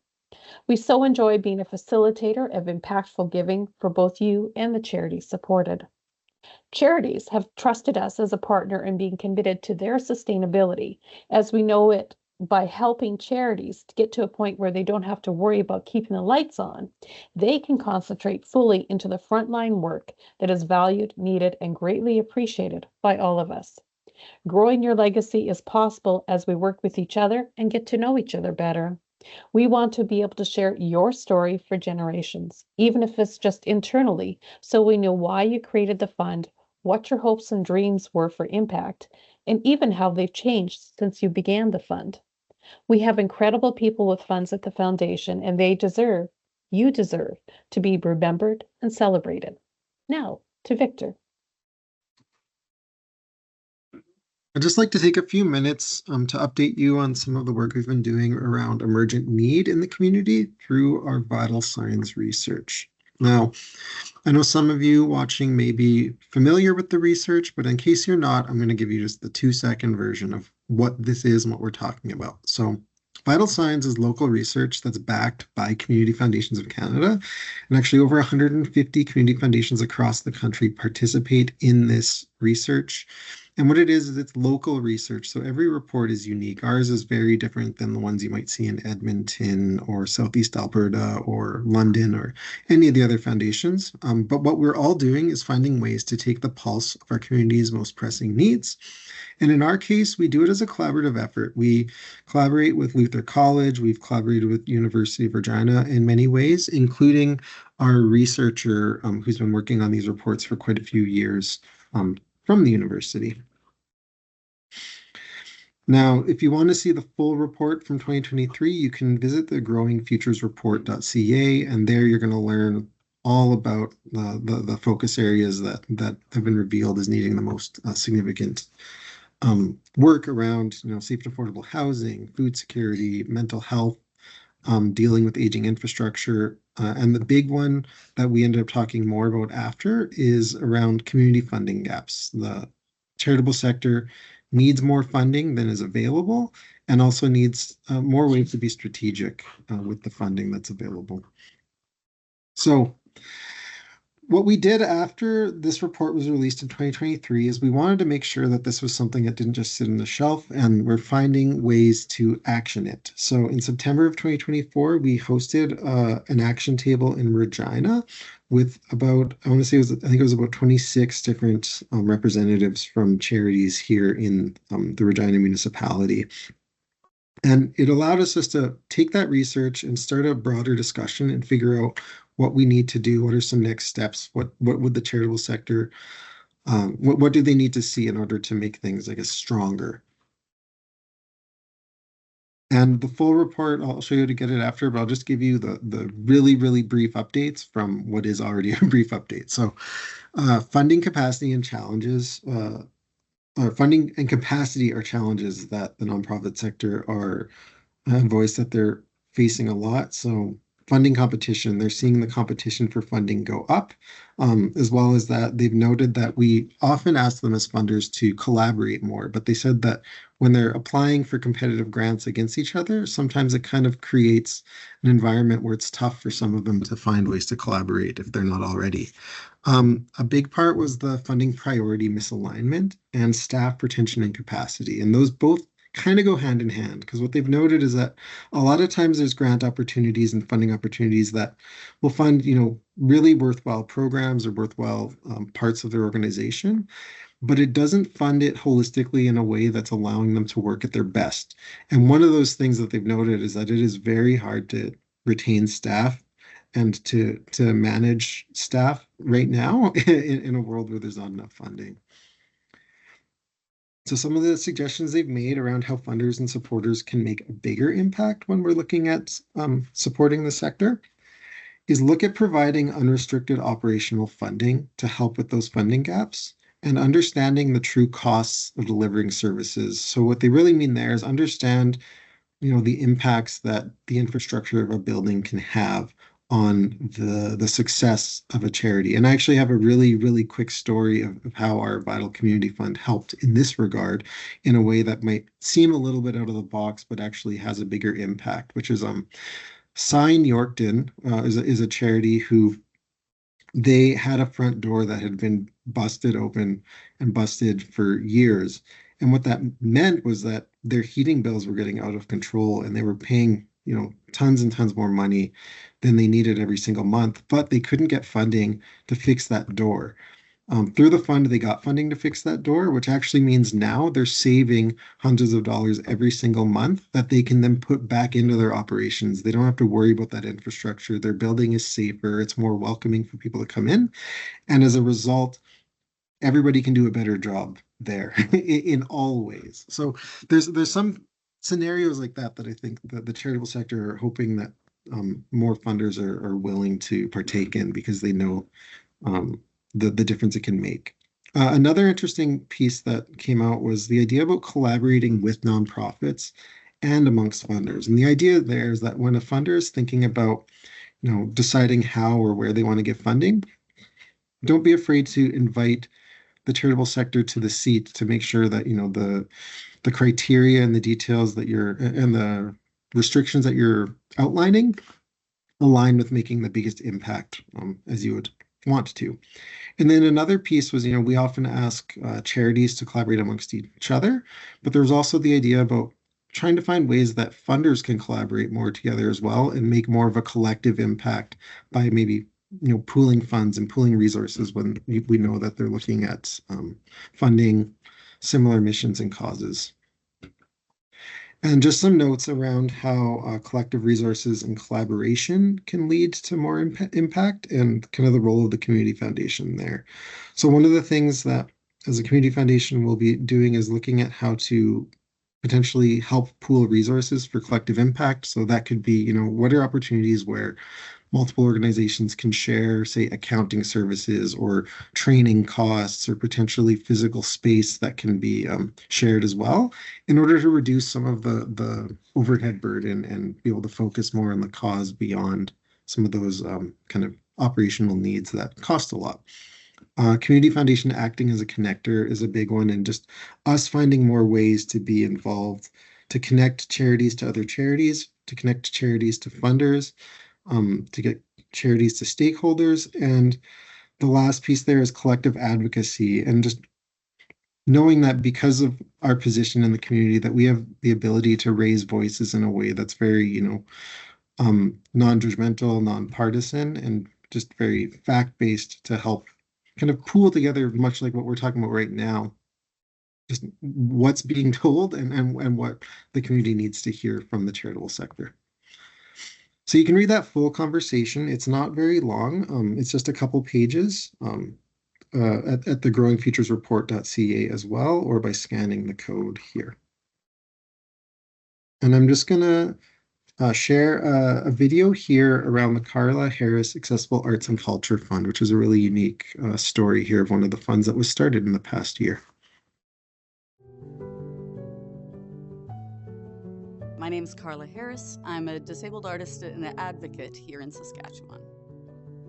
We so enjoy being a facilitator of impactful giving for both you and the charities supported. Charities have trusted us as a partner in being committed to their sustainability, as we know it by helping charities to get to a point where they don't have to worry about keeping the lights on. They can concentrate fully into the frontline work that is valued, needed, and greatly appreciated by all of us. Growing your legacy is possible as we work with each other and get to know each other better. We want to be able to share your story for generations, even if it's just internally, so we know why you created the fund, what your hopes and dreams were for impact, and even how they've changed since you began the fund. We have incredible people with funds at the foundation, and you deserve to be remembered and celebrated. Now to Victor. I'd just like to take a few minutes to update you on some of the work we've been doing around emergent need in the community through our vital signs research. Now, I know some of you watching may be familiar with the research, but in case you're not, I'm going to give you just the 2-second version of what this is and what we're talking about. So Vital Signs is local research that's backed by Community Foundations of Canada, and actually over 150 community foundations across the country participate in this research. And what it is it's local research. So every report is unique. Ours is very different than the ones you might see in Edmonton or Southeast Alberta or London or any of the other foundations. But what we're all doing is finding ways to take the pulse of our community's most pressing needs. And in our case, we do it as a collaborative effort. We collaborate with Luther College. We've collaborated with University of Regina in many ways, including our researcher who's been working on these reports for quite a few years from the university. Now, if you want to see the full report from 2023, you can visit the growingfuturesreport.ca, and there you're going to learn all about the focus areas that have been revealed as needing the most significant work around, safe and affordable housing, food security, mental health, dealing with aging infrastructure. And the big one that we ended up talking more about after is around community funding gaps. The charitable sector needs more funding than is available, and also needs more ways to be strategic with the funding that's available. So what we did after this report was released in 2023 is we wanted to make sure that this was something that didn't just sit on the shelf, and we're finding ways to action it. So in September of 2024, we hosted an action table in Regina with about, I want to say I think it was about 26 different representatives from charities here in the Regina municipality. And it allowed us just to take that research and start a broader discussion and figure out what we need to do. What are some next steps? What would the charitable sector, what do they need to see in order to make things, I guess, stronger? And the full report, I'll show you how to get it after, but I'll just give you the really, really brief updates from what is already a brief update. So funding capacity and challenges, funding and capacity are challenges that the nonprofit sector are voiced that they're facing a lot. So funding competition, they're seeing the competition for funding go up, as well as that they've noted that we often ask them as funders to collaborate more, but they said that when they're applying for competitive grants against each other, sometimes it kind of creates an environment where it's tough for some of them to find ways to collaborate if they're not already. A big part was the funding priority misalignment and staff retention and capacity. And those both kind of go hand in hand, because what they've noted is that a lot of times there's grant opportunities and funding opportunities that will fund, really worthwhile programs or worthwhile parts of their organization, but it doesn't fund it holistically in a way that's allowing them to work at their best. And one of those things that they've noted is that it is very hard to retain staff and to manage staff right now in a world where there's not enough funding. So some of the suggestions they've made around how funders and supporters can make a bigger impact when we're looking at supporting the sector is look at providing unrestricted operational funding to help with those funding gaps and understanding the true costs of delivering services. So what they really mean there is understand, the impacts that the infrastructure of a building can have on the success of a charity. And I actually have a really, really quick story of how our Vital Community Fund helped in this regard in a way that might seem a little bit out of the box, but actually has a bigger impact, which is Sign Yorkton is a charity who they had a front door that had been busted open and busted for years. And what that meant was that their heating bills were getting out of control and they were paying, tons and tons more money than they needed every single month, but they couldn't get funding to fix that door. Through the fund, they got funding to fix that door, which actually means now they're saving hundreds of dollars every single month that they can then put back into their operations. They don't have to worry about that infrastructure. Their building is safer. It's more welcoming for people to come in. And as a result, everybody can do a better job there in all ways. So there's some scenarios like that I think that the charitable sector are hoping that more funders are willing to partake in because they know the difference it can make. Another interesting piece that came out was the idea about collaborating with nonprofits and amongst funders. And the idea there is that when a funder is thinking about, deciding how or where they want to get funding, don't be afraid to invite the charitable sector to the seat to make sure that, the criteria and the details that and the restrictions that you're outlining align with making the biggest impact as you would want to. And then another piece was, we often ask charities to collaborate amongst each other, but there's also the idea about trying to find ways that funders can collaborate more together as well and make more of a collective impact by maybe, pooling funds and pooling resources when we know that they're looking at funding similar missions and causes. And just some notes around how collective resources and collaboration can lead to more impact and kind of the role of the community foundation there. So one of the things that as a community foundation we'll be doing is looking at how to potentially help pool resources for collective impact. So that could be, what are opportunities where multiple organizations can share, say, accounting services or training costs or potentially physical space that can be shared as well in order to reduce some of the overhead burden and be able to focus more on the cause beyond some of those kind of operational needs that cost a lot. Community Foundation acting as a connector is a big one, and just us finding more ways to be involved, to connect charities to other charities, to connect charities to funders, to get charities to stakeholders. And the last piece there is collective advocacy, and just knowing that because of our position in the community, that we have the ability to raise voices in a way that's very, non-judgmental, non-partisan, and just very fact-based to help kind of pool together, much like what we're talking about right now, just what's being told and what the community needs to hear from the charitable sector. So you can read that full conversation. It's not very long. It's just a couple pages at the growingfuturesreport.ca as well, or by scanning the code here. And I'm just going to share a video here around the Carla Harris Accessible Arts and Culture Fund, which is a really unique story here of one of the funds that was started in the past year. My name is Carla Harris. I'm a disabled artist and an advocate here in Saskatchewan.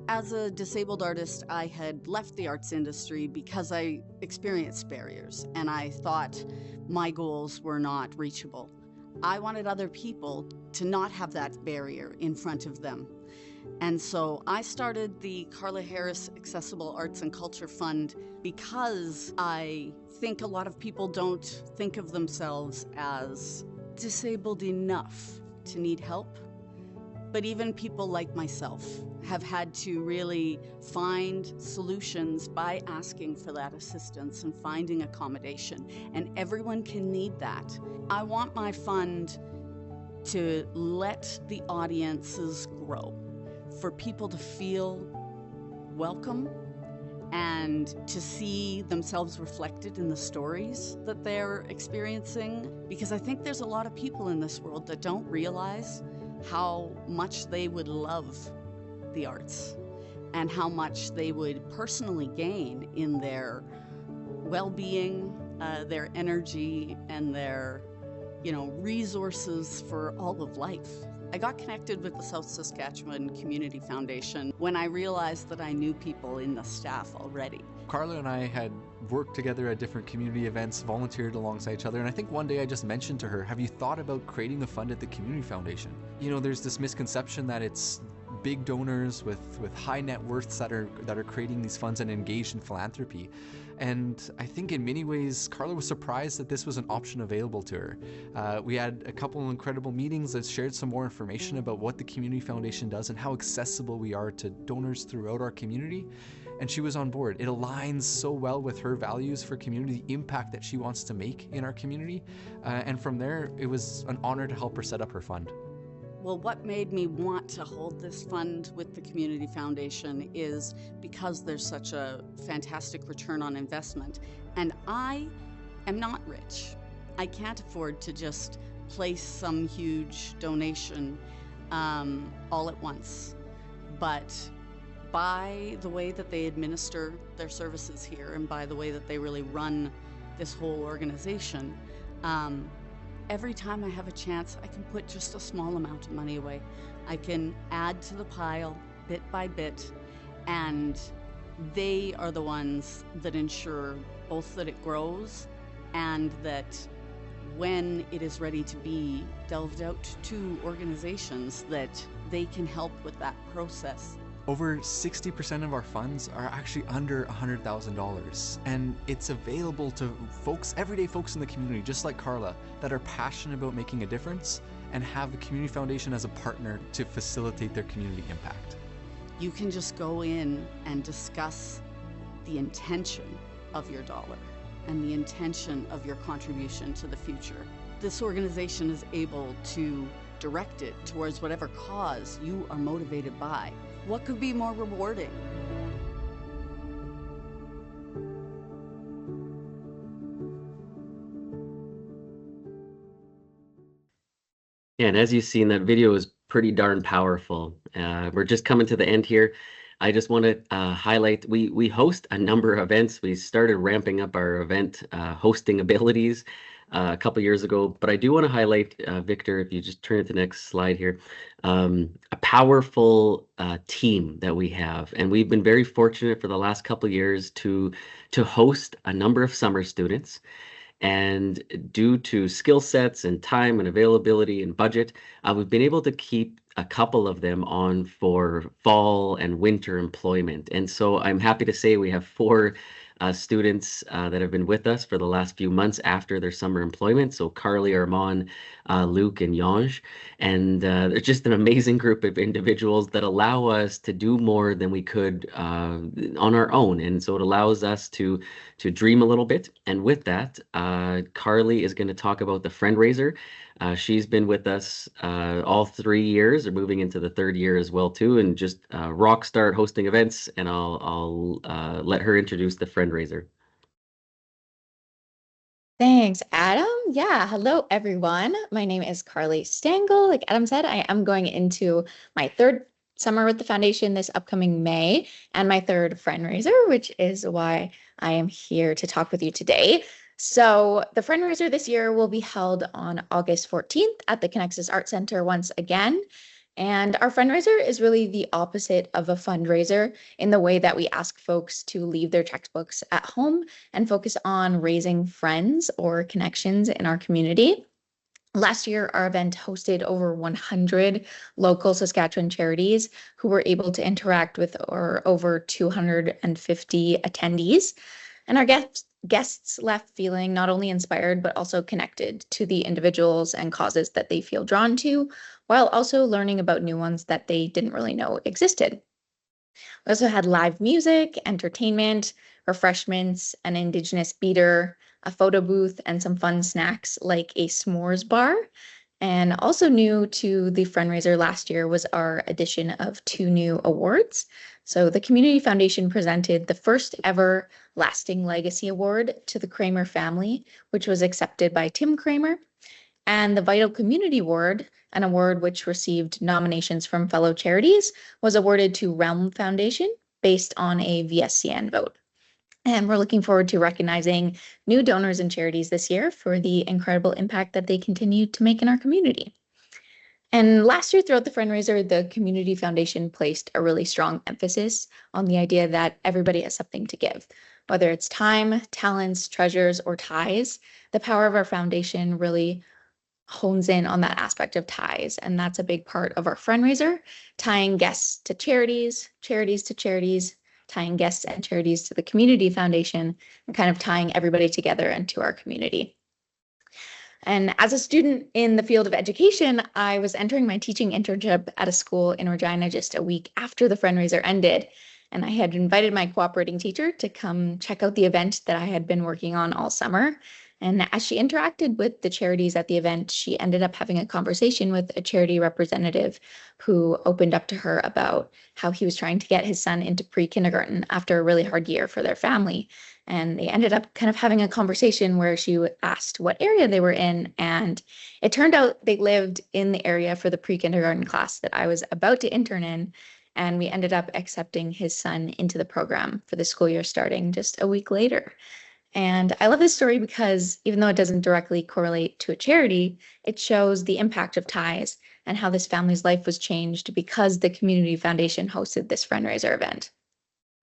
As a disabled artist, I had left the arts industry because I experienced barriers and I thought my goals were not reachable. I wanted other people to not have that barrier in front of them. And so I started the Carla Harris Accessible Arts and Culture Fund because I think a lot of people don't think of themselves as disabled enough to need help. But even people like myself have had to really find solutions by asking for that assistance and finding accommodation. And everyone can need that. I want my fund to let the audiences grow, for people to feel welcome and to see themselves reflected in the stories that they're experiencing. Because I think there's a lot of people in this world that don't realize how much they would love the arts and how much they would personally gain in their well-being, their energy, and their resources for all of life. I got connected with the South Saskatchewan Community Foundation when I realized that I knew people in the staff already. Carla and I had worked together at different community events, volunteered alongside each other, and I think one day I just mentioned to her, have you thought about creating a fund at the Community Foundation? There's this misconception that it's big donors with high net worths that are creating these funds and engaged in philanthropy. And I think in many ways, Carla was surprised that this was an option available to her. We had a couple of incredible meetings that shared some more information about what the Community Foundation does and how accessible we are to donors throughout our community. And she was on board. It aligns so well with her values for community, the impact that she wants to make in our community. And from there, it was an honor to help her set up her fund. Well, what made me want to hold this fund with the Community Foundation is because there's such a fantastic return on investment. And I am not rich. I can't afford to just place some huge donation all at once. But by the way that they administer their services here and by the way that they really run this whole organization, every time I have a chance, I can put just a small amount of money away. I can add to the pile bit by bit, and they are the ones that ensure both that it grows and that when it is ready to be delved out to organizations, that they can help with that process. Over 60% of our funds are actually under $100,000, and it's available to folks, everyday folks in the community, just like Carla, that are passionate about making a difference and have the Community Foundation as a partner to facilitate their community impact. You can just go in and discuss the intention of your dollar and the intention of your contribution to the future. This organization is able to direct it towards whatever cause you are motivated by. What could be more rewarding? Yeah, and as you see in that video is pretty darn powerful. We're just coming to the end here. I just want to highlight, we host a number of events. We started ramping up our event hosting abilities a couple years ago, but I do want to highlight, Victor, if you just turn to the next slide here, a powerful team that we have. And we've been very fortunate for the last couple years to host a number of summer students. And due to skill sets and time and availability and budget, we've been able to keep a couple of them on for fall and winter employment. And so I'm happy to say we have 4 students that have been with us for the last few months after their summer employment. So Carly, Armand, Luke, and Yanj. And they're just an amazing group of individuals that allow us to do more than we could on our own. And so it allows us to dream a little bit. And with that, Carly is going to talk about the Friendraiser. She's been with us all 3 years, or moving into the 3rd year as well too, and just rock star hosting events. And I'll let her introduce the Friendraiser. Thanks, Adam. Yeah, hello everyone. My name is Carly Stangl. Like Adam said, I am going into my 3rd summer with the foundation this upcoming May, and my 3rd Friendraiser, which is why I am here to talk with you today. So the Friendraiser this year will be held on August 14th at the Connexus Art Center once again. And our fundraiser is really the opposite of a fundraiser in the way that we ask folks to leave their textbooks at home and focus on raising friends or connections in our community. Last year, our event hosted over 100 local Saskatchewan charities who were able to interact with over 250 attendees. And our guests left feeling not only inspired, but also connected to the individuals and causes that they feel drawn to, while also learning about new ones that they didn't really know existed. We also had live music, entertainment, refreshments, an Indigenous beater, a photo booth, and some fun snacks like a s'mores bar. And also new to the fundraiser last year was our addition of 2 new awards. So the Community Foundation presented the first ever Lasting Legacy Award to the Kramer family, which was accepted by Tim Kramer. And the Vital Community Award, an award which received nominations from fellow charities, was awarded to Realm Foundation based on a VSCN vote. And we're looking forward to recognizing new donors and charities this year for the incredible impact that they continue to make in our community. And last year, throughout the fundraiser, the Community Foundation placed a really strong emphasis on the idea that everybody has something to give. Whether it's time, talents, treasures, or ties, the power of our foundation really hones in on that aspect of ties. And that's a big part of our fundraiser, tying guests to charities, charities to charities, tying guests and charities to the Community Foundation, and kind of tying everybody together into our community. And as a student in the field of education, I was entering my teaching internship at a school in Regina just a week after the fundraiser ended. And I had invited my cooperating teacher to come check out the event that I had been working on all summer. And as she interacted with the charities at the event, she ended up having a conversation with a charity representative who opened up to her about how he was trying to get his son into pre-kindergarten after a really hard year for their family. And they ended up kind of having a conversation where she asked what area they were in. And it turned out they lived in the area for the pre-kindergarten class that I was about to intern in. And we ended up accepting his son into the program for the school year starting just a week later. And I love this story because even though it doesn't directly correlate to a charity, it shows the impact of ties and how this family's life was changed because the Community Foundation hosted this fundraiser event.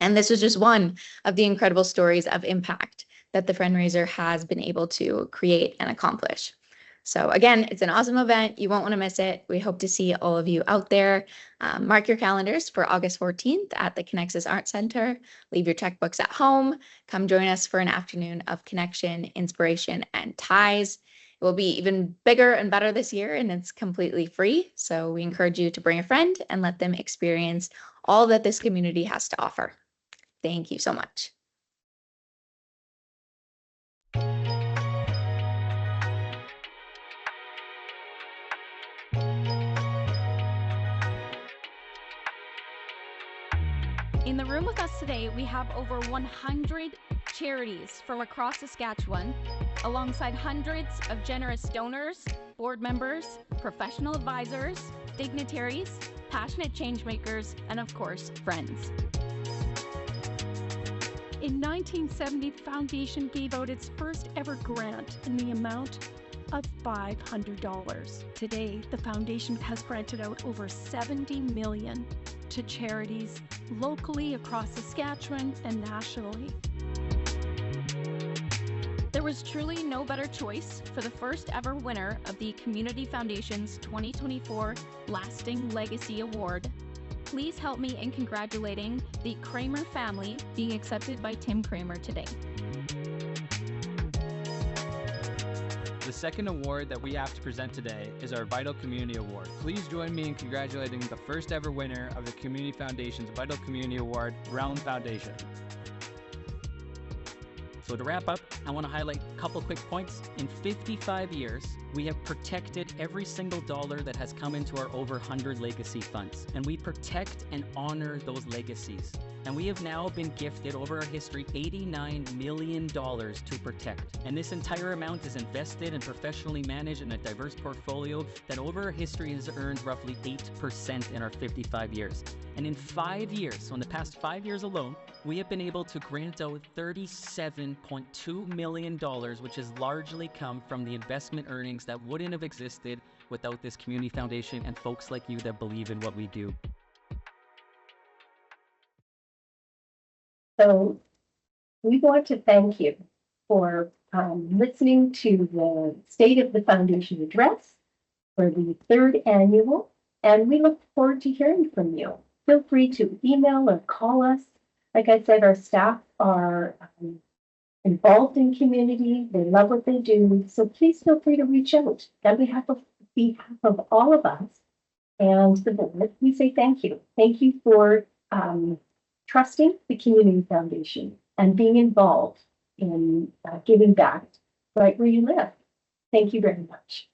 And this was just one of the incredible stories of impact that the fundraiser has been able to create and accomplish. So again, it's an awesome event. You won't want to miss it. We hope to see all of you out there. Mark your calendars for August 14th at the Connexus Art Center. Leave your checkbooks at home. Come join us for an afternoon of connection, inspiration, and ties. It will be even bigger and better this year, and it's completely free. So we encourage you to bring a friend and let them experience all that this community has to offer. Thank you so much. In the room with us today, we have over 100 charities from across Saskatchewan, alongside hundreds of generous donors, board members, professional advisors, dignitaries, passionate changemakers, and of course, friends. In 1970, the foundation gave out its first ever grant in the amount of $500. Today, the foundation has granted out over $70 million to charities locally across Saskatchewan and nationally. There was truly no better choice for the first ever winner of the Community Foundation's 2024 Lasting Legacy Award. Please help me in congratulating the Kramer family being accepted by Tim Kramer today. The second award that we have to present today is our Vital Community Award. Please join me in congratulating the first ever winner of the Community Foundation's Vital Community Award, Brown Foundation. So to wrap up, I want to highlight a couple quick points. In 55 years, we have protected every single dollar that has come into our over 100 legacy funds. And we protect and honor those legacies. And we have now been gifted over our history $89 million to protect. And this entire amount is invested and professionally managed in a diverse portfolio that over our history has earned roughly 8% in our 55 years. And in 5 years, so in the past 5 years alone, we have been able to grant out $37.2 million, which has largely come from the investment earnings that wouldn't have existed without this community foundation and folks like you that believe in what we do. So we want to thank you for listening to the State of the Foundation address for the 3rd annual, and we look forward to hearing from you. Feel free to email or call us. Like I said, our staff are involved in community. They love what they do. So please feel free to reach out. On behalf of all of us and the board, we say thank you. Thank you for trusting the Community Foundation and being involved in giving back right where you live. Thank you very much.